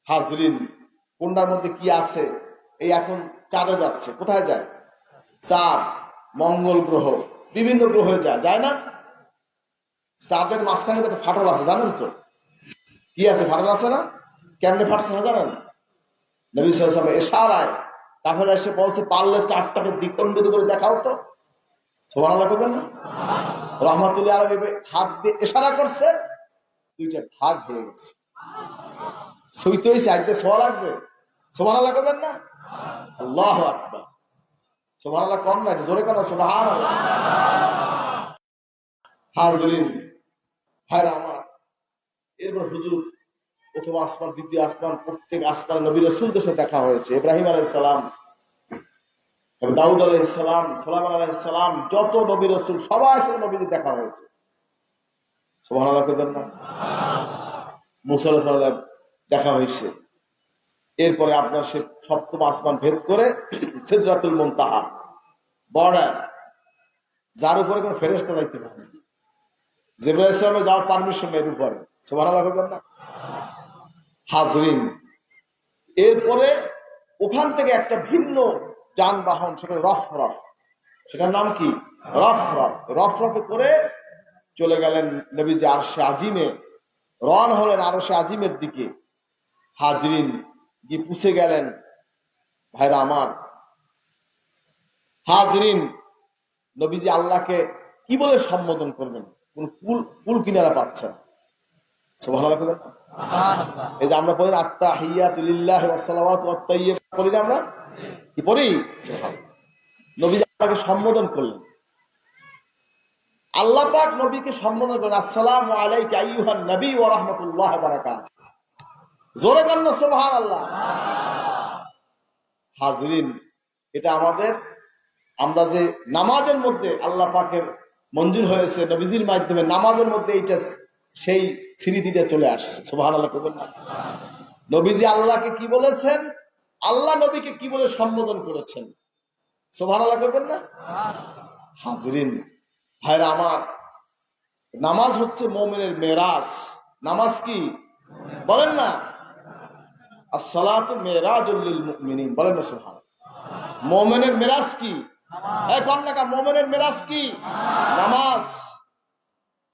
হাজরিন, কোনটার মধ্যে কি আছে? এই এখন চাঁদে যাচ্ছে, কোথায় যায়? চাঁদ, মঙ্গল গ্রহ, বিভিন্ন গ্রহে যায়, যায় না? চাঁদের মাঝখানে একটা ফাটল আছে, জানেন তো? কি আছে? ফাটল আছে না? কেমনে ফাটছে জানেন? নবী সাল্লাল্লাহু আলাইহি ওয়াসাল্লাম ইশারায় কাফেররা এসে বলছে, পারলে চাঁদটাকে দ্বিখণ্ডিত করে দেখাও তো। সুবহানাল্লাহ করবেন না? রহমাতুল্লাহ আলাইহি হাত দিয়ে ইশারা করছে, দুইটা ভাগ হয়ে গেছে। সইতে হইছে, আইতে ছোঁয়া লাগছে। সুবহানাল্লাহ করবেন না? আল্লাহু আকবার। সুবহানাল্লাহ কম না, জোরে কেন? সুবহানাল্লাহ। হাজরিন, ভাইরা আমার, এরপর হুজুর প্রথম আসমান, দ্বিতীয় আসমান, প্রত্যেক আসমান নবী রাসূলদের সাথে দেখা হয়েছে। ইব্রাহিম আলাইহিস সালাম, দাউদ আলাইহিস সালাম, সুলাইমান আলাইহিস সালাম, যত নবী রাসূল সবার সাথে নবীদের দেখা হয়েছে। সুবহানাল্লাহ করবেন না? মুসা আলাইহিস সালাম দেখা হয়েছে। এরপরে আপনার সে সপ্তম আসমান ভেদ করে সিদরাতুল মুনতাহা, বর্ডার, যার উপরে কোনো ফেরেশতা যাইতে পারে না। জিবরাইল আলাইহিস সালামের যাওয়ার পারমিশন এর উপরে। সুবহানাল্লাহ করবেন না? হাজরিন, এরপরে ওখান থেকে একটা ভিন্ন যানবাহন, সেটা রফরফ, সেটার নাম কি? রফরফ। রফরফে করে চলে গেলেন নবীজি আরশে আজিমে, রওনা হলেন আরশে আজিমের দিকে। হাজরিন, গিয়ে পুছে গেলেন। ভাইরা আমার, হাজরিন, নবীজি আল্লাহকে কি বলে সম্বোধন করবেন? কোন কুল কিনারা পাচ্ছে না। সুবহানাল্লাহ করবেন না? এই যে আমরা পড়ি আত্তাহিয়াতু লিল্লাহি ওয়াস সালাওয়াতু ওয়াত তাইয়্যিবাত, পড়ি না আমরা? কি পড়ি? নবীজি আল্লাহকে সম্বোধন করলেন। আল্লাহ পাক নবীকে সম্বোধন করেন, আসসালামু আলাইকা আইয়ুহান নবী ওয়া রাহমাতুল্লাহি ওয়া বারাকাতুহু। জোরে কান্না সুবহানাল্লাহ। হাজরিন, এটা আমাদের, আমরা যে নামাজের মধ্যে আল্লাহ পাকের মঞ্জুর হয়েছে নবীজির মাধ্যমে, নামাজের মধ্যে এইটা সেই স্মৃতিটা চলে আসছে। সুবহানাল্লাহ করবেন না? নবীজি আল্লাহকে কি বলেছেন, আল্লাহ নবীকে কি বলে সম্বোধন করেছেন? সুবহানাল্লাহ করবেন না? হাজরিন ভাইরা আমার, নামাজ হচ্ছে মুমিনের মেরাজ। নামাজ কি বলেন না? আসসালাতু মেরাজুল লিল মুমিনিন, বলেন না সুবহানাল্লাহ। মুমিনের মেরাজ কি? এই কন্যাকা, মুমিনের মেরাজ কি? নামাজ।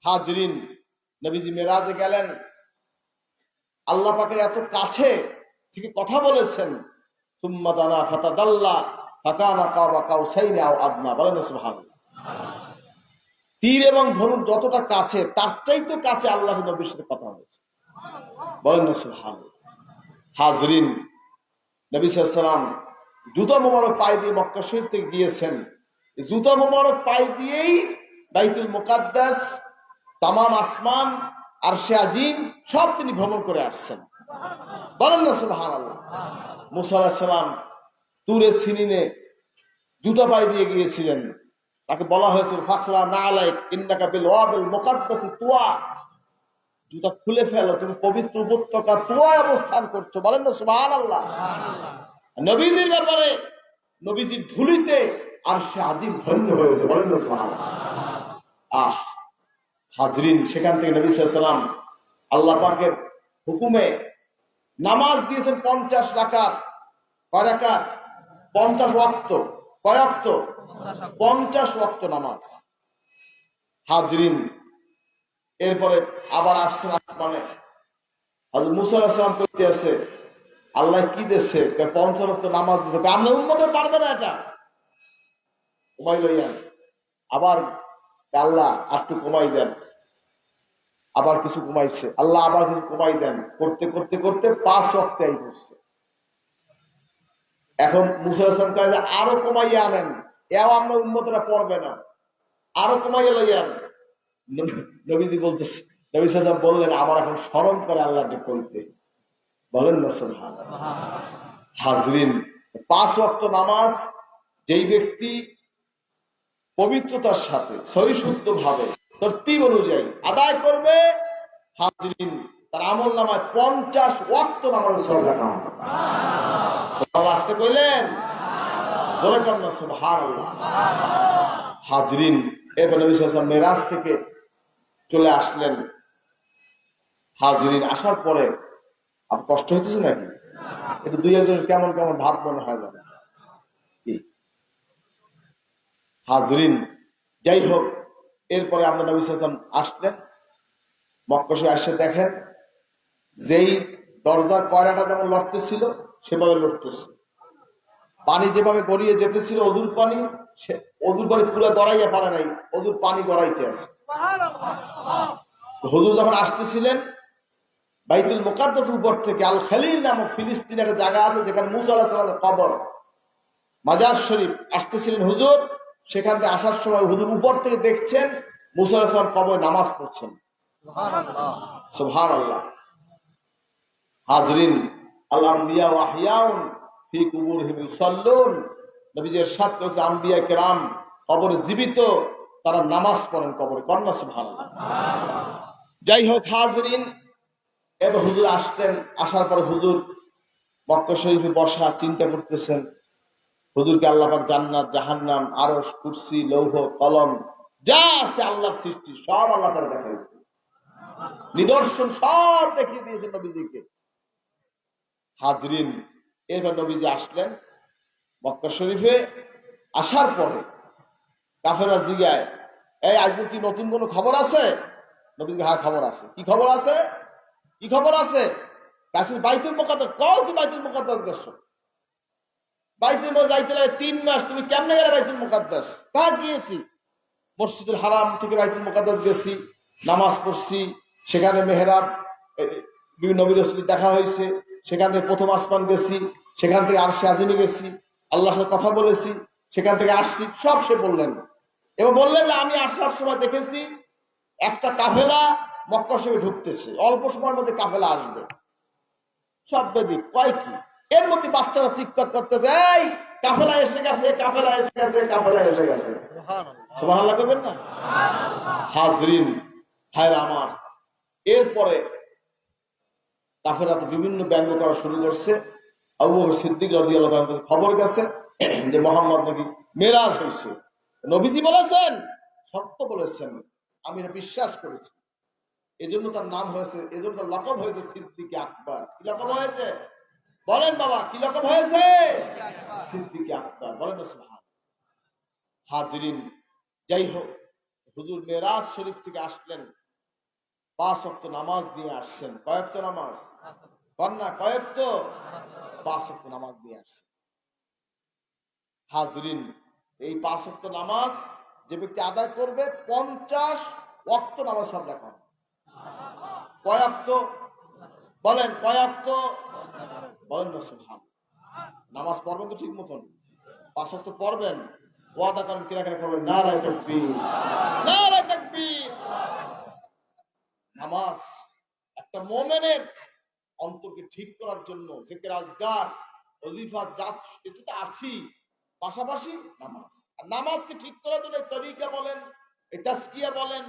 হাজরিন, নবীজি মেরাজে গেলেন, আল্লাহ পাকের এত কাছে থেকে কথা বলেছেন। সুম্মা দানা ফাতাদাল্লা ফাকানা কাবা কাউসাইনি আও আদনা, বলেন না সুবহানাল্লাহ। তীর এবং ধনুক যতটা কাছে, তার চাইতে কাছে আল্লাহ নবীর সাথে কথা হয়েছে, বলেন না সুবহানাল্লাহ। হাজরিন, নবী সাল্লাল্লাহু আলাইহি ওয়াসাল্লাম জুতা মোবারক পায়ে দিয়ে মক্কা শরীফ থেকে গিয়েছেন। জুতা মোবারক পায়ে দিয়েই বাইতুল মুকাদ্দাস, তামাম আসমান, আরশে আজিম সব তিনি ভ্রমণ করে আসছেন, বলেন না সুবহানাল্লাহ। মুসা আলাইহিস সালাম তুরে সিনিনে জুতা পায়ে দিয়ে গিয়েছিলেন। তাকে বলা হয়েছিল ফাখলা না আলাইক ইন্নাকা বিল ওয়াদিল মুকাদ্দাসি তুয়া, জুতা খুলে ফেলো, তুমি পবিত্র উপত্যকা তুয়ায় অবস্থান করছো, বলেন না সুবহানাল্লাহ। নবীজির ব্যাপারে, নবীজির ধুলিতে আরশে আজিম ধন্য হয়েছে, বলেন না সুবহানাল্লাহ। আহ হাজরিন, সেখান থেকে নবী সাল্লাল্লাহু আলাইহি ওয়াসাল্লাম আল্লাহ পাকের হুকুমে নামাজ দিয়েছেন 50 রাকাত। কয় রাকাত? 50 ওয়াক্ত। কয় ওয়াক্ত? 50 ওয়াক্ত নামাজ। হাজরিন, এরপরে আবার আসছেন আসমানে। হযরত মুসা আলাইহিস সালাম কইতে আছে, আল্লাহ কি দিয়েছে? 50 ওয়াক্ত নামাজ দিয়েছে, আমরা উম্মতে পারবে না এটা, কমাই লইয়ান। আবার আল্লাহ একটু কমাই দেন, আবার কিছু কমাইছে, আল্লাহ আবার কিছু কমাই দেন, করতে করতে করতে 5 ওয়াক্তে আই করছে। এখন মুসা আলাইহিস সালাম কয় যে আরো কমাইয়া আনেন, এও আমরা উম্মতরা পড়বে না, আরো কমাইয়া লইয়ান। নবীজি বলতেছে, নবী সাল্লাল্লাহু আলাইহি ওয়াসাল্লাম বললেন, আমার এখন শরম করে আল্লাহকে কইতে, বলেন না সুবহানাল্লাহ। হাজরিন, 5 ওয়াক্ত নামাজ যেই ব্যক্তি পবিত্রতার সাথে সহিশুদ্ধ ভাবে তরতিব অনুযায়ী আদায় করবে, হাজরিন, তার আমল নামায় 50 ওয়াক্ত নামাজের সওয়াব লেখা হবে। সুবহানাল্লাহ আসতে কইলেন, জোরে কান্না সুবহানাল্লাহ। হাজরিন, এরপর নবী সাল্লাল্লাহু আলাইহি ওয়াসাল্লাম মেরাজ থেকে চলে আসলেন। হাজরিন, আসার পরে আপনার কষ্ট হইতেছে নাকি? একটু দুই একজনের কেমন কেমন ভাব মনে হয় যাবে কি? হাজরিন, যাই হোক, এরপরে আমরা নবী সাল্লাল্লাহু আলাইহি ওয়াসাল্লাম আসলেন মক্কা শরীফে। এসে দেখেন যেই দরজার কয়রাটা যেমন লড়তেছিল সেভাবে লড়তেছে, পানি যেভাবে গড়িয়ে যেতেছিল অজুর পানি, সে অজুর পানি পুরো গড়াইয়া পারে নাই, অজুর পানি গড়াইতে আছে। হুজুর যখন আসতেছিলেন বাইতুল মুকাদ্দাসের উপর থেকে, আল খালিল নামক ফিলিস্তিনের একটা জায়গা আছে যেখানে মুসা আলাইহিস সালামের কবর, মাজার শরীফ, আসতেছিলেন হুজুর। সেখান থেকে আসার সময় হুজুর উপর থেকে দেখছেন মুসা আলাইহিস সালাম কবরে নামাজ পড়ছেন, সুবহানাল্লাহ সুবহানাল্লাহ। হাজরিন, আল আম্বিয়া ওয়া আহইয়াউন ফি কুবুরহিম ইউসাল্লুন, নবীজি ইরশাদ করেছেন আম্বিয়া কেরাম কবরে জীবিত, তারা নামাজ পড়েন কবরে, কন্যা সুবহানাল্লাহ। যাই হোক হাজরিন, এবার হুজুর আসলেন। আসার পরে হুজুর মক্কা শরীফে বসা, চিন্তা করতেছেন হুজুরকে আল্লাহ পাক জান্নাত, জাহান্নাম, আরশ, কুরসি, লৌহ, কলম যা আছে আল্লাহর সৃষ্টি সব আল্লাহ তাআলা দেখাইছে, নিদর্শন সব দেখিয়ে দিয়েছেন নবীজিকে। হাজরিন, এরপর নবীজি আসলেন মক্কা শরীফে। আসার পরে কাফেররা জিগায়, এই আজকে কি নতুন কোনো খবর আছে? নবীজি, হ্যাঁ খবর আছে। কি খবর আছে? কি খবর আছে? কাছে বাইতুল মুকাদ্দাস, কও কি বাইতুল মুকাদ্দাস গেছো? বাইতুল মুকাদ্দাস যাইতে লাগে 3 মাস, তুমি কেমনে গেলে বাইতুল মুকাদ্দাস? কাজ গিয়েছি, মসজিদুল হারাম থেকে বাইতুল মুকাদ্দাস গেছি, নামাজ পড়ছি, সেখানে মেহরাব, বিভিন্ন নবী রাসূল দেখা হয়েছে, সেখান থেকে প্রথম আসমান গেছি, সেখান থেকে আরশে আজিমে গেছি, আল্লাহর সাথে কথা বলেছি, সেখান থেকে আসছি, সব সে বললেন। এবার বললেন যে আমি আসার সময় দেখেছি একটা কাফেলা মক্কা শরীফে ঢুকতেছে, অল্প সময়ের মধ্যে কাফেলা আসবে। সব বেদিক। কয় কি? এর মধ্যে বাচ্চারা চিৎকার করতেছে, এই কাফেলা এসে গেছে, কাফেলা এসে গেছে, কাফেলা এসে গেছে। সুবহানাল্লাহ করবেন না? হাজরিন ভাইরা আমার, এরপরে কাফেরাতে বিভিন্ন ব্যঙ্গ করা শুরু করছে। আবু বকর সিদ্দিক রাদিয়াল্লাহু তাআলার কাছে খবর গেছে যে মুহাম্মদ নাকি মেরাজ হয়েছে। নবীজি বলেছেন, সত্য বলেছেন, আমি এটা বিশ্বাস করেছি। এজন্য তার নাম হয়েছে, এজন্য তার লকব হয়েছে সিদ্দিক আকবর। কি লকব হয়েছে? বলেন বাবা, কি লকব হয়েছে? সিদ্দিক আকবর। বলেন না সুবহান। হাজরিন, যাই হোক, হুজুর মেরাজ শরীফ থেকে আসলেন, 5 ওয়াক্ত নামাজ নিয়ে আসছেন। কয়েকটা নামাজ? কন্যা কয়েকট? 5 ওয়াক্ত নামাজ নিয়ে আসছেন। হাজরিন, এই 5 ওয়াক্ত নামাজ যে ব্যক্তি আদায় করবে, 50 ওয়াক্ত নামাজ সব লেখা হবে। কয় ওয়াক্ত? বলেন কয় ওয়াক্ত? বলেন না সুবহান। নামাজ পড়বেন তো ঠিক মতন? 5 ওয়াক্ত পড়বেন, ওয়াদা করেন, কিরা কিরা করবেন, নারায়ে তাকবীর, নারায়ে তাকবীর। নামাজ একটা মুমিনের অন্তরকে ঠিক করার জন্য জিকির, আজকার, ওয়াজিফা, জাত, এটা তো আছি, পাশাপাশি নামাজ। আর নামাজকে ঠিক করার জন্য তরিকা বলেন, এই তাজকিয়া বলেন,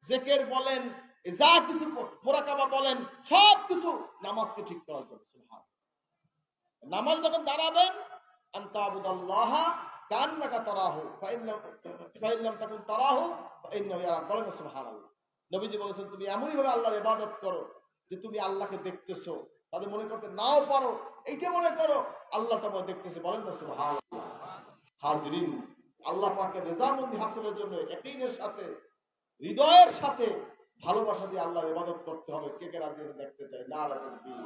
জিকির বলেন, এই যা কিছু মুরাকাবা বলেন, সব কিছু নামাজকে ঠিক করার জন্য। সুবহান। নামাজ যখন দাঁড়াবেন, আনতা আবুদাল্লাহা কান্নাকা তারাহু ফাইল্লাম তাকুন তারাহু ফাইন্নাহু ইয়ারাক। বলেন সুবহানাল্লাহ। নবীজি বলেছেন, তুমি এমনই ভাবে আল্লাহর ইবাদত করো যে তুমি আল্লাহকে দেখতেছো, তাদের মনে করতে নাও পারো, এইটা মনে করো আল্লাহ তোমাকে দেখতেছে। বলেন না সুবহানাল্লাহ। হাজরিন, আল্লাহ পাকের রেজামন্দি হাসিলের জন্য ইয়াকিনের সাথে, হৃদয়ের সাথে, ভালোবাসা দিয়ে আল্লাহর ইবাদত করতে হবে। কে কে রাজি আছে দেখতে চাই? নারায়ে তাকবীর।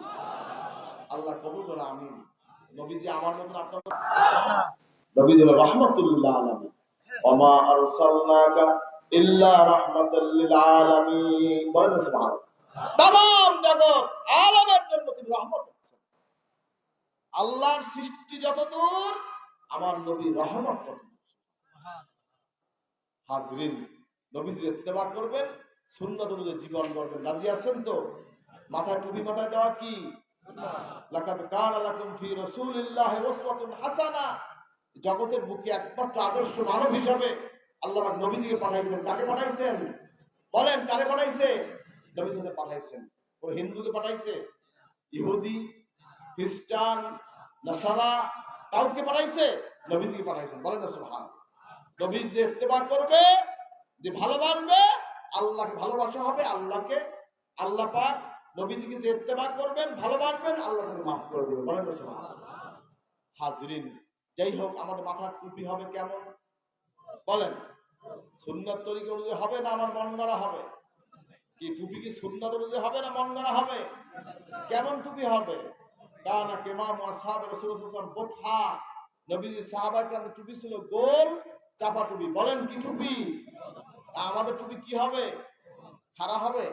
আল্লাহ কবুল করে, আমিন। নবীজি আমার মতন আপনার নবীজি হলো রাহমাতুল লিল আলামিন। ওমা আরসালনাকা ইল্লা রাহমাতাল লিল আলামিন। বলেন সুবহানাল্লাহ। तमाम জগৎ আলামের জন্য তিনি রহমত হচ্ছেন। আল্লাহর সৃষ্টি যতদূর, আমার নবী রহমত ততদূর। হাজরিন, নবীজির ইত্তেবা করবেন, সুন্নাত অনুযায়ী জীবন গড়বেন। রাজি আছেন তো? মাথায় টুপি মাথায় দেওয়া কি লাকাদ কানা লাকুম ফি রাসূলিল্লাহি উসওয়াতুন হাসানা। জগতের বুকে একমাত্র আদর্শ মানব হিসাবে আল্লাহ পাক নবীজিকে পাঠাইছেন। কাকে পাঠাইছেন? বলেন কারে পাঠাইছে? নবীজিকে পাঠাইছেন। কোন হিন্দুকে পাঠাইছে? ইহুদি, খ্রিস্টান, নাসারা, কাউকে পাঠাইছে? নবীজিকে পাঠাইছেন। বলেন না সুবহানাল্লাহ। নবীজি যে ইত্তেবা করবে, যে ভালোবাসবে, আল্লাহকে ভালোবাসা হবে, আল্লাহকে, আল্লাহ পাক নবীজিকে যে ইত্তেবা করবেন, ভালোবাসবেন, আল্লাহ তাকে মাফ করে দেবেন। বলেন না সুবহানাল্লাহ। হাজরিন, যাই হোক, আমাদের মাথার টুপি হবে কেমন? বলেন, সুন্নাত তরিকা অনুযায়ী হবে না আমার মন গড়া হবে? কি টুপি কি সুন্নাত অনুযায়ী হবে না মন গড়া হবে? কেমন টুপি হবে? কানা কিমাম আসহাব রাসূল সাল্লাল্লাহু আলাইহি ওয়াসাল্লাম বুতহা। নবীজি সাহাবায়ে কেরামের টুপি ছিল গোল চাপা টুপি। বলেন কি টুপি? আমাদের টুপি কি হবে? খাড়া হবে,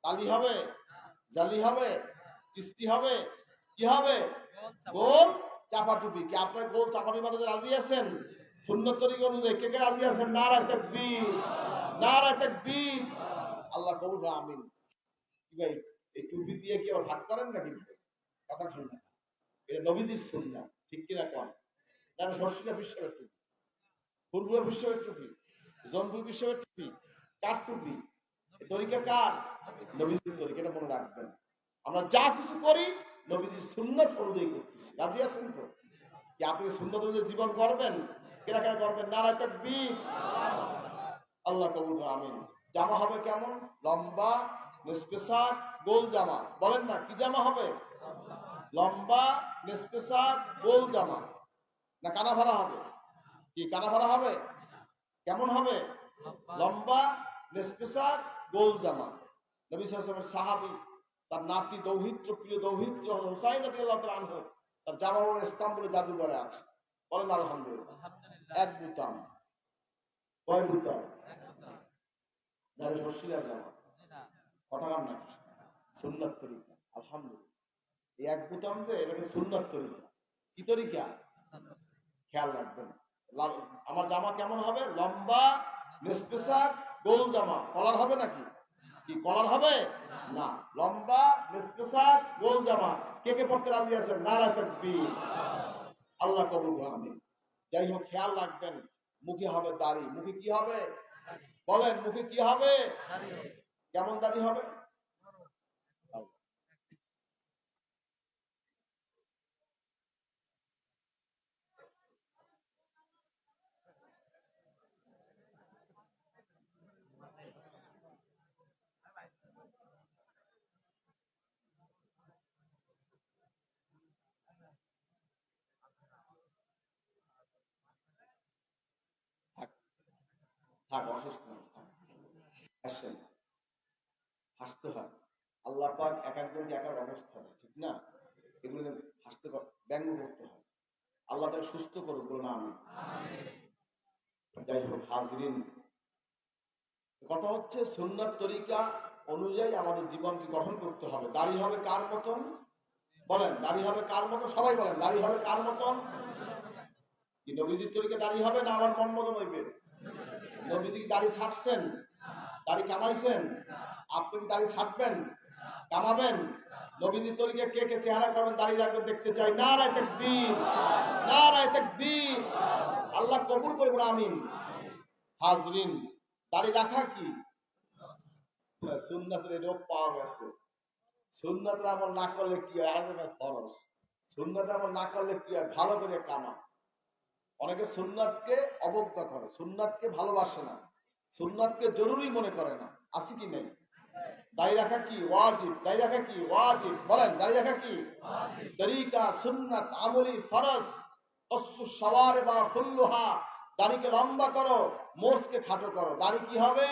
তালি হবে, জালি হবে, কিস্তি হবে, কি হবে? গোল চাপা টুপি। কি আপনার গোল চাপা টুপি বানাতে রাজি আছেন? সুন্নাত তরিকা অনুযায়ী কে কে রাজি আছেন? নারায়ে তাকবীর, নারায়ে তাকবীর। আল্লাহ কবুল করে, আমিন। কি ভাই, এই টুপি দিয়ে কি আবার ভাগ করেন নাকি? কথা শুন না, এটা নবীজির সুন্নাত, ঠিক কিনা কোন? না শর্ষিলা বিশ্বের টুপি, ফুরফুরা বিশ্বের টুপি, জম্বু বিশ্বের টুপি, কার টুপি? তরিকা কার? নবীজির তরিকা। এটা মনে রাখবেন। আমরা যা কিছু করি নবীজির সুন্নাত অনুযায়ী করতেছি। রাজি আছেন তো? কি আপনি সুন্নাত অনুযায়ী জীবন করবেন? কেনা কেনা করবেন? নারায়ে তাকবীর। আল্লাহ কবুল করে, আমিন। জামা হবে কেমন? লম্বা, নিসপেসাক, গোল জামা। বলেন না কি জামা হবে? লম্বা, নিসপেসাক, গোল জামা। না কানা ভরা হবে? কি কানা ভরা হবে? কেমন হবে? লম্বা, নিসপেসাক, গোল জামা। নবী সাল্লাল্লাহু আলাইহি ওয়াসাল্লামের সাহাবী, তার নাতি দৌহিত্র, প্রিয় দৌহিত্র হুসাইন রাদিয়াল্লাহু তাআলা আনহু, তার জামা পরে ইস্তাম্বুলে জাদুঘরে আছে। বলেন আলহামদুলিল্লাহ। এক বুতাম। কয় বুতাম? কথা কাম না, সুন্নাত তরিকা। আলহামদুলিল্লাহ। এই এক বুতাম যে, এটাকে সুন্নাত তরিকা। কি তরিকা? খেয়াল রাখবেন। আমার জামা কেমন হবে? লম্বা, নিসপেসাক, গোল জামা। কলার হবে নাকি? কি কলার হবে? না, লম্বা, নিসপেসাক, গোল জামা। কে কে পড়তে রাজি আছেন? নারায়ে তাকবীর। আল্লাহ কবুল করুন, আমিন। যাই হোক, খেয়াল রাখবেন, মুখে হবে দাড়ি। মুখে কি হবে? বলেন, মুখে কি হবে? কেমন দাড়ি হবে? থাক থাক, অসুস্থ না, থাক। হাসছেন, হাসতে হয়। আল্লাহ পাক এক একজনকে এক এক অবস্থা দেয়, ঠিক না? এগুলো হাসতে ব্যঙ্গ করতে হয়। আল্লাহ তাকে সুস্থ করুক, বলুন আমিন। যাই হোক হাজরিন, কথা হচ্ছে সুন্নাত তরিকা অনুযায়ী আমাদের জীবনকে গঠন করতে হবে। দাড়ি হবে কার মতন? বলেন, দাড়ি হবে কার মতন? সবাই বলেন, দাড়ি হবে কার মতন? কি নবীজির তরিকা দাড়ি হবে না আমার মন মতন হইবে? নবীজি কি দাড়ি ছাড়ছেন? দাড়ি কামাইছেন? আপনি কি দাড়ি ছাড়বেন, কামাবেন? নবীজির তরিকা কে কে চেহারা করবেন, দাড়ি রাখবেন, দেখতে চাই। নারায়ে তাকবীর, নারায়ে তাকবীর। আল্লাহ কবুল করুন, আমিন। হাজরিন, দাড়ি রাখা কি সুন্নাতের রূপ পাওয়া গেছে। সুন্নাতের আমল না করলে কি হয়? আলাদা ফরজ। সুন্নাতের আমল না করলে কি হয়? ভালো করে কামা। অনেকে সুন্নাতকে অবজ্ঞা করে, সুন্নাতকে ভালোবাসে না, সুন্নাতকে জরুরি মনে করে না। আছে কি নেই? দাড়ি রাখা কি ওয়াজিব? দাড়ি রাখা কি ওয়াজিব? বলেন, দাড়ি রাখা কি তরিকা, সুন্নাত, আমলি, ফরজ। কসসু শাওয়ারিবা কুল্লুহা, দাড়িকে লম্বা করো, মোছকে খাটো করো। দাড়ি কি হবে?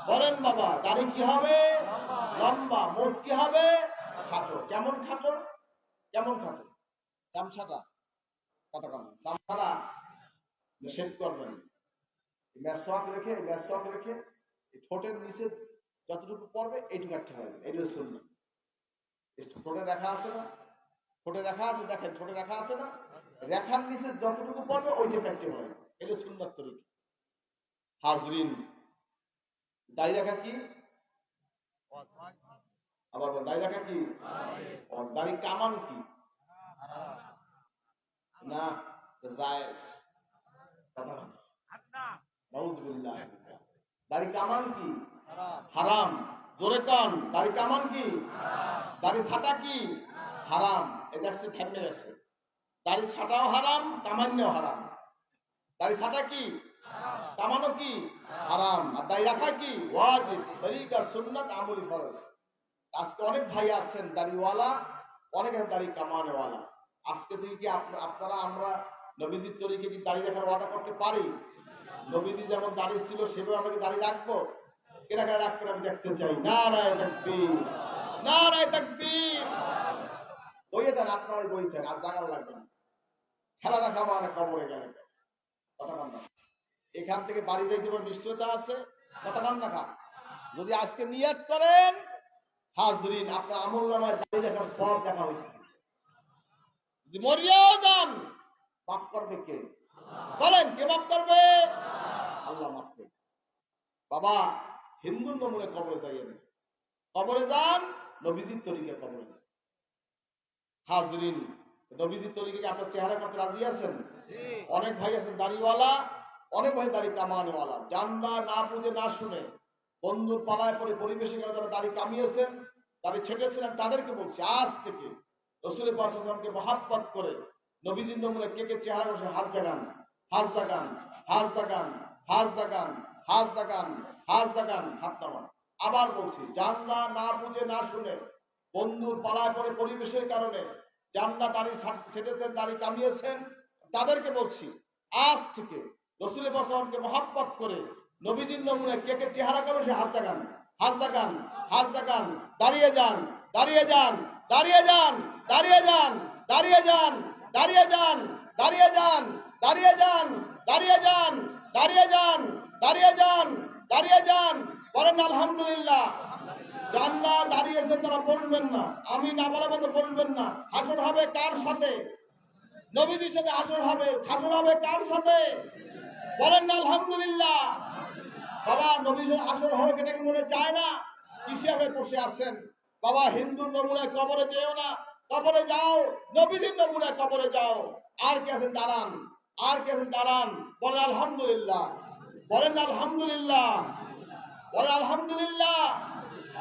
বলেন বাবা, দাড়ি কি হবে? লম্বা। মোছ কি হবে? খাটো। কেমন খাটো? কেমন খাটো? চামচাটা, কথা কম, চামচাটা শেভ করবেন। মেসওয়াক রেখে, মেসওয়াক রেখে ঠোঁটের নিচে যতটুকু পড়বে এইটুকু একটা হবে, এটা সুন্নাত। ঠোঁটে রাখা আছে না? ঠোঁটে রাখা আছে, দেখেন ঠোঁটে রাখা আছে না? রেখার নিচে যতটুকু পড়বে ওইটা প্যাকটে হবে, এটা সুন্নাত তরিকা। হাজরিন, দাড়ি রাখা কি? আবার দাড়ি রাখা কি? দাড়ি কামান কি? না, জায়েজ। কথা নাউজুবিল্লাহ। দাড়ি কামান কি? হারাম। জোরে কান, দাড়ি কামান কি? দাড়ি ছাটা কি? হারাম। এটা হচ্ছে থেমে গেছে। দাড়ি ছাটাও হারাম, কামান্যও হারাম। দাড়ি ছাটা কি? কামানো কি? হারাম। আর দাড়ি রাখা কি? ওয়াজিব। তরিকা, সুন্নাত, আমলি, ফরজ। আজকে অনেক ভাই আছেন দাড়িওয়ালা, অনেক দাড়ি কামানোওয়ালা। আজকে থেকে কি আপনারা আমরা নবীজির তরিকে কি দাড়ি রাখার ওয়াদা করতে পারি? নবীজি যেমন দাড়ি ছিল সেভাবে আমরা কি দাড়ি রাখবো? কেনা কেনা রাখবেন, আমি দেখতে চাই। নারায়ে তাকবীর, নারায়ে তাকবীর। বইয়ে দেন, আপনারা বইতেন, আর জাগানো লাগবে না। খেলা রাখা মানে কবরে গেলে কথা কান না। এখান থেকে বাড়ি যাইতে পারে নিশ্চয়তা আছে, কথা কান না। যদি আজকে নিয়ত করেন, হাজরিন, আপনার আমল নামায় দাড়ি রাখার সব দেখা হয়েছে। যদি মরিয়াও যান, মাফ করবে কে? বলেন, কে মাফ করবে? আল্লাহ মাফ করবে। বাবা, হিন্দুর নমুনে কবরে যাইয়েন, কবরে যান নবীজির তরিকে কবরে যান। হাজরিন, নবীজির তরিকে আপনার চেহারা করতে রাজি আছেন? অনেক ভাই আছেন দাড়িওয়ালা, অনেক ভাই দাড়ি কামানোওয়ালা, জান না, না বুঝে না শুনে বন্ধুর পালায় পরে পরিবেশে গেলে যারা দাড়ি কামিয়েছেন, দাড়ি ছেটেছিলেন, তাদেরকে বলছি আজ থেকে রাসূল পাক সাল্লাল্লাহু আলাইহি ওয়াসাল্লামকে মহব্বত করে নবীজির নমুনে কে কে চেহারা বসে হাত জাগান, হাত জাগান, হাত জাগান, হাত জাগান, হাত জাগান, হাত জাগান, হাত নামান। আবার বলছি, জান না, না বুঝে না শুনে বন্ধুর পালায় পরে পরিবেশের কারণে জান্নাত দাড়ি ছেটেছেন, দাড়ি কামিয়েছেন, তাদেরকে বলছি আজ থেকে রাসূল পাক সাল্লাল্লাহু আলাইহি ওয়াসাল্লামকে মহব্বত করে নবীজির নমুনে কে কে চেহারা করবে সে হাত জাগান, হাত জাগান, হাত জাগান। দাঁড়িয়ে যান, দাঁড়িয়ে যান, দাঁড়িয়ে যান, দাঁড়িয়ে যান, দাঁড়িয়ে যান, দাঁড়িয়ে যান, দাঁড়িয়ে যান, দাঁড়িয়ে যান, দাঁড়িয়ে যান, দাঁড়িয়ে যান, দাঁড়িয়ে যান, দাঁড়িয়ে যান। বলেন আলহামদুলিল্লাহ। যারা দাঁড়িয়েছেন তারা বলবেন না, আমি না বলার মতো বলবেন না। হাসর হবে কার সাথে? নবীজির সাথে হাসর হবে। হাসর হবে কার সাথে? বলেন না আলহামদুলিল্লাহ। বাবা, নবীর সাথে হাসর হবে, এটা কি মনে চায় না? কিসে আপনি বসে আছেন? বাবা, হিন্দুর নমুনায় কবরে যেও না, কবরে যাও, নবীদের নমুনায় কবরে যাও। আর কে আছেন দাঁড়ান, আর কে আছেন দাঁড়ান, বলেন আলহামদুলিল্লাহ, বলেন আলহামদুলিল্লাহ, বলেন আলহামদুলিল্লাহ।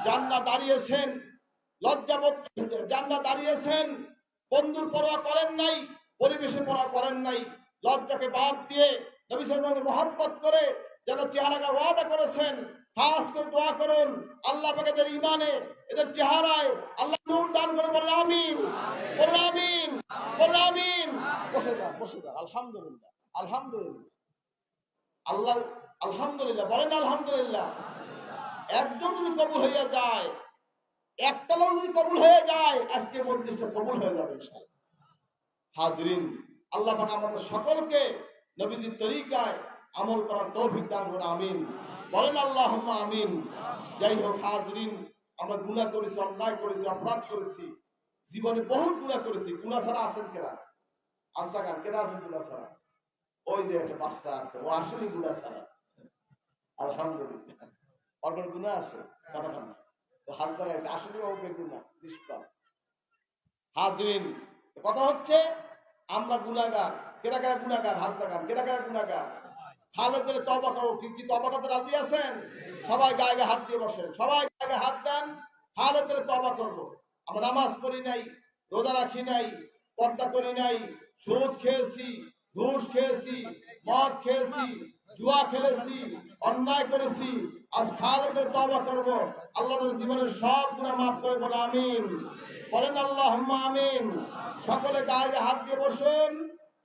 জান্নাত দাঁড়িয়েছেন, লজ্জাবোধ, জান্নাত দাঁড়িয়েছেন, বন্ধুর পরোয়া করেন নাই, পরিবেশের পরোয়া করেন নাই, লজ্জাকে বাদ দিয়ে নবী সাল্লাল্লাহু আলাইহি ওয়াসাল্লাম মহব্বত করে যেন চেহারাকে ওয়াদা করেছেন। খাস করে দোয়া করুন আল্লাহ পাক এদের ইমানে, এদের চেহারায় আল্লাহ নূর দান করে, বলেন আমিন, বলেন আমিন, বলেন আমিন। বসে যান, বসে যান। আলহামদুলিল্লাহ, আলহামদুলিল্লাহ, আল্লাহ আলহামদুলিল্লাহ, বলেন আলহামদুলিল্লাহ। একজন যদি কবুল হইয়া যায়, একটা লোক যদি কবুল হয়ে যায়, আজকে মজলিসটা কবুল হয়ে যাবে ইনশাআল্লাহ। হাজরিন, আল্লাহ পাক আমাদের সকলকে নবীজির তরিকায় আমল করার তৌফিক দান করুন, আমিন, বলেন আল্লাহুম্মা আমিন। যাই হোক হাজরিন, আমরা গুনাহ করেছি, অন্যায় করেছি, অপরাধ করেছি, জীবনে বহুত গুনাহ করেছি। গুনাহ ছাড়া আছেন কেনা? আচ্ছা গান কেনা আছেন গুনাহ ছাড়া? ওই যে একটা বাচ্চা আছে, ও আসলে গুনাহ ছাড়া। আলহামদুলিল্লাহ, ওর কোনো গুনাহ আছে? কথা বলেন তো, হাত জায়গায় আসলে ও বেগুনাহ, নিষ্পাপ। হাজরিন, কথা হচ্ছে আমরা গুনাহগার। কেনা কেনা গুনাহগার? হাত জাগান। কেনা কেনা গুনাহগার? খালে দিলে তওবা করো। কি তওবা করতে রাজি আছেন? সবাই গায়ে গায়ে হাত দিয়ে বসেন, সবাই গায়ে গায়ে হাত দেন। খালে দিলে তওবা করবো। আমরা নামাজ পড়ি নাই, রোজা রাখি নাই, পর্দা করি নাই, সুদ খেয়েছি, ঘুষ খেয়েছি, মদ খেয়েছি, জুয়া খেলেছি, অন্যায় করেছি। আজ খালে দিলে তওবা করবো। আল্লাহ জীবনের সব গুনাহ মাফ করে, বলে আমিন, বলেন আল্লাহুম্মা আমিন। সকলে গায়ে গায়ে হাত দিয়ে বসুন,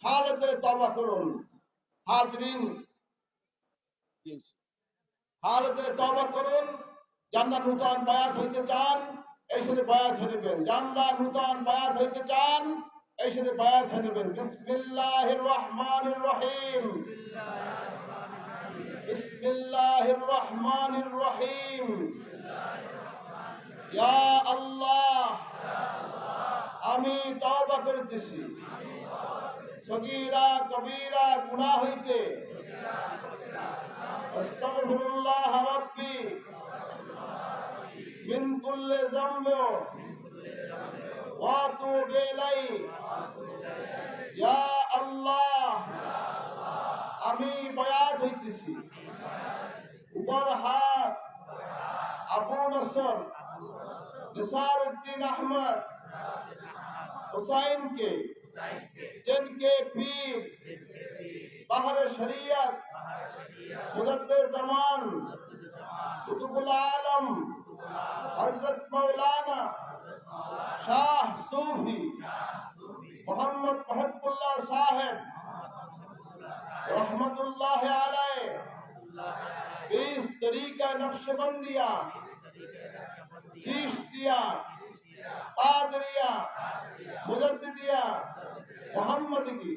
খালে দিলে তওবা করুন। হাজরিন, হালতে তওবা করুন। যারা নূতন বায়াত হইতে চান, এই সাথে বায়াত হইবেন। যারা নূতন বায়াত হইতে চান, এই সাথে বায়াত হইবেন। বিসমিল্লাহির রহমানির রহিম, বিসমিল্লাহির রহমানির রহিম। ইয়া আল্লাহ, আমি তওবা করিতেছি সগীরা কবীরা গুনাহ হইতে। আস্তাগফিরুল্লাহ রাব্বি মিন কুল্লি যামবি ওয়া আতুবু ইলাইহি। ইয়া আল্লাহ, আমি বায়াত হইতেছি উপর হাত আবু নসর নিসারউদ্দিন আহমদ हुसैन के, जिनके पीर बहर शरीयत मुजद्दिद ज़मान कुतुबुल आलम हजरत मौलाना शाह सूफी मोहम्मद महबूबुल्लाह साहब रहमतुल्लाह अलैह इस तरीका नक्शबंदिया, चिश्तिया, कादरिया, मुजद्दिदिया, मोहम्मद की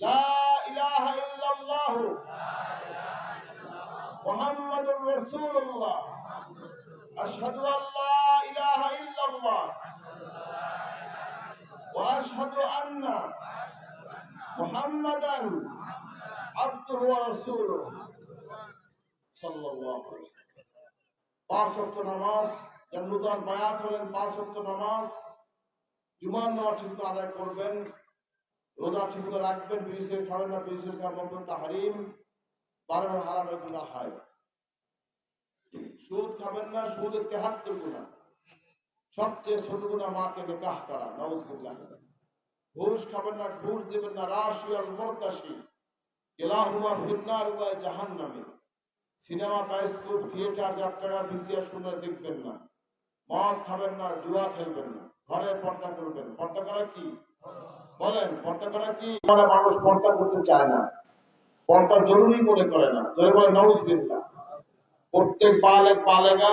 ला इलाहा इल्लल्लाह मुहम्मदुर रसूलुल्लाह अशहदु अल्ला इलाहा इल्लल्लाह व अशहदु अन्ना मुहम्मदन अब्दुहु व रसूलुहु सल्लल्लाहु अलैहि वसल्लम। 5 ওয়াক্ত নামাজ, যারা নূতন বায়াত হলেন 5 ওয়াক্ত নামাজ, জুমার নামাজ ঠিক আদায় করবেন, রোজা ঠিক রাখবেন, বিড়ি সিগারেট খাবেন না, বিড়ি সিগারেট খাওয়া বন্ধ, তাহরিম, বারবার হারামের গুনাহ হয়। সুদ খাবেন না, সুদের 73 গুনাহ। সবচেয়ে ছোট গুনাহ মাকে নিকাহ করা, নাউজুবিল্লাহ। ঘুষ খাবেন না, ঘুষ দেবেন না, রাশি আল মুরতাশি কিলাহুমা ফিন্নার ওয়া জাহান্নামে। সিনেমা, বায়োস্কোপ, থিয়েটার, যাত্রাগার, ভিসিআর শুনে দেখবেন না। মদ খাবেন না, জুয়া খেলবেন না, ঘরে পর্দা করবেন। পর্দা করা কি? বলেন, পর্দা করা কি? মানুষ পর্দা করতে চায় না, পর্দা জরুরি মনে করে না। জোরে বলে নাউজুবিল্লাহ। প্রত্যেক বালেগ বালেগা,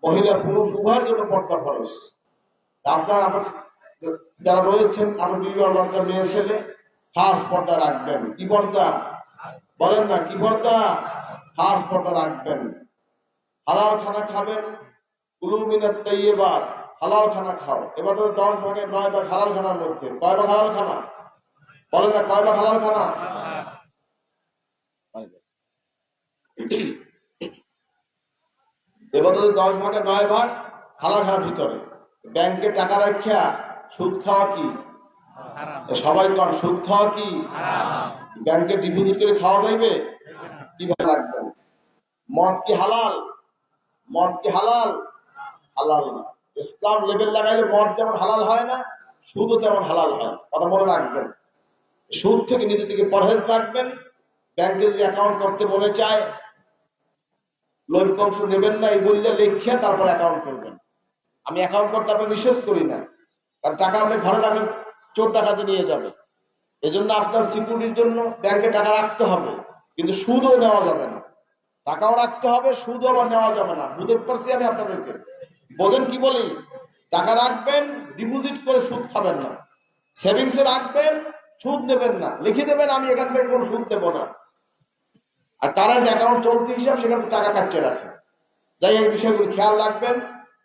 মহিলা পুরুষ উভয়ের জন্য পর্দা ফরজ। আপনারা যারা রয়েছেন, আপনি বিবাহ বাচ্চা মেয়ে ছেলে, খাস পর্দা রাখবেন। কি পর্দা? বলেন না, কি পর্দা? খাস পর্দা রাখবেন। হালাল খানা খাবেন, কুলু মিনাত তাইয়্যিবাত, হালাল খানা খাও। এবার তো 10 ভাগে 9 ভাগ হালাল খানার মধ্যে। কয় ভাগ হালাল খানা? বলেন না, কয় ভাগ হালাল খানা? এবার তো 10 ভাগে 9 ভাগ হালাল খানার ভিতরে। ব্যাংকে টাকা রাখিয়া সুদ খাওয়া কি? সবাই কর, সুদ খাওয়া কি? ব্যাংকে ডিপোজিট করে খাওয়া যাইবে? কিভাবে রাখবেন? মদ কি হালাল? মদ কি হালাল? হালাল না। ইসলাম লেবেল লাগাইলে মদ যেমন হালাল হয় না, সুদও তেমন হালাল হয়। কথা মনে রাখবেন। সুদ থেকে নিজে থেকে পরহেজ রাখবেন। ব্যাংকে যদি অ্যাকাউন্ট করতে মনে চায়, লভ্য অংশ নেবেন না এই বললে লেখে তারপর অ্যাকাউন্ট করবেন। আমি অ্যাকাউন্ট করতে আপনি নিষেধ করি না, কারণ টাকা আপনি ঘরে রাখবেন, চোর ডাকাতে নিয়ে যাবে। এজন্য আপনার সিকিউরিটির জন্য ব্যাংকে টাকা রাখতে হবে, কিন্তু সুদও নেওয়া যাবে না। টাকাও রাখতে হবে, সুদও আবার নেওয়া যাবে না। বুঝতে পারছি আমি আপনাদেরকে? বোঝেন কি বলি? টাকা রাখবেন, ডিপোজিট করে সুদ খাবেন না। সেভিংসে রাখবেন, সুদ নেবেন না, লিখে দেবেন আমি এখান থেকে কোনো সুদ দেবো না। আর কারেন্ট অ্যাকাউন্ট চলতি হিসাব, সেখানে টাকা কাটতে রাখেন। যাই এই বিষয়গুলো খেয়াল রাখবেন।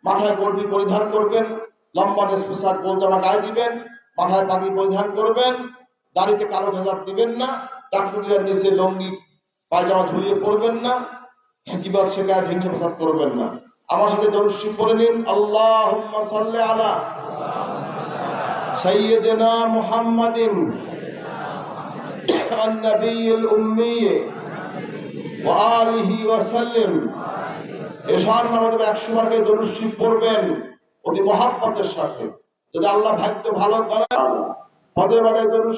মাথায় গর্বি পরিধান করবেন, লম্বা নেসপোশাক গোল জামা গায়ে দিবেন, মাথায় পাগড়ি পরিধান করবেন, দাড়িতে কালো ভেজাব দিবেন না, টাকটুকির নিচে লঙ্গি পায়জামা ঝুলিয়ে পড়বেন না, কিংবা সেখানে হিংসা প্রসাদ করবেন না। আমার সাথে দরুদ শরীফ পড়ে নিন। আল্লাহুম্মা সাল্লি আলা সাইয়্যিদিনা মুহাম্মাদিন আন-নাবিয়্যিল উম্মি ওয়া আলিহি ওয়া সাল্লাম। এশার নামাজে 100 বার করে দরুদ শরীফ পড়বেন অতি মহব্বতের সাথে। যদি আল্লাহ ভাগ্য ভালো করে, পদে পদে দরুদ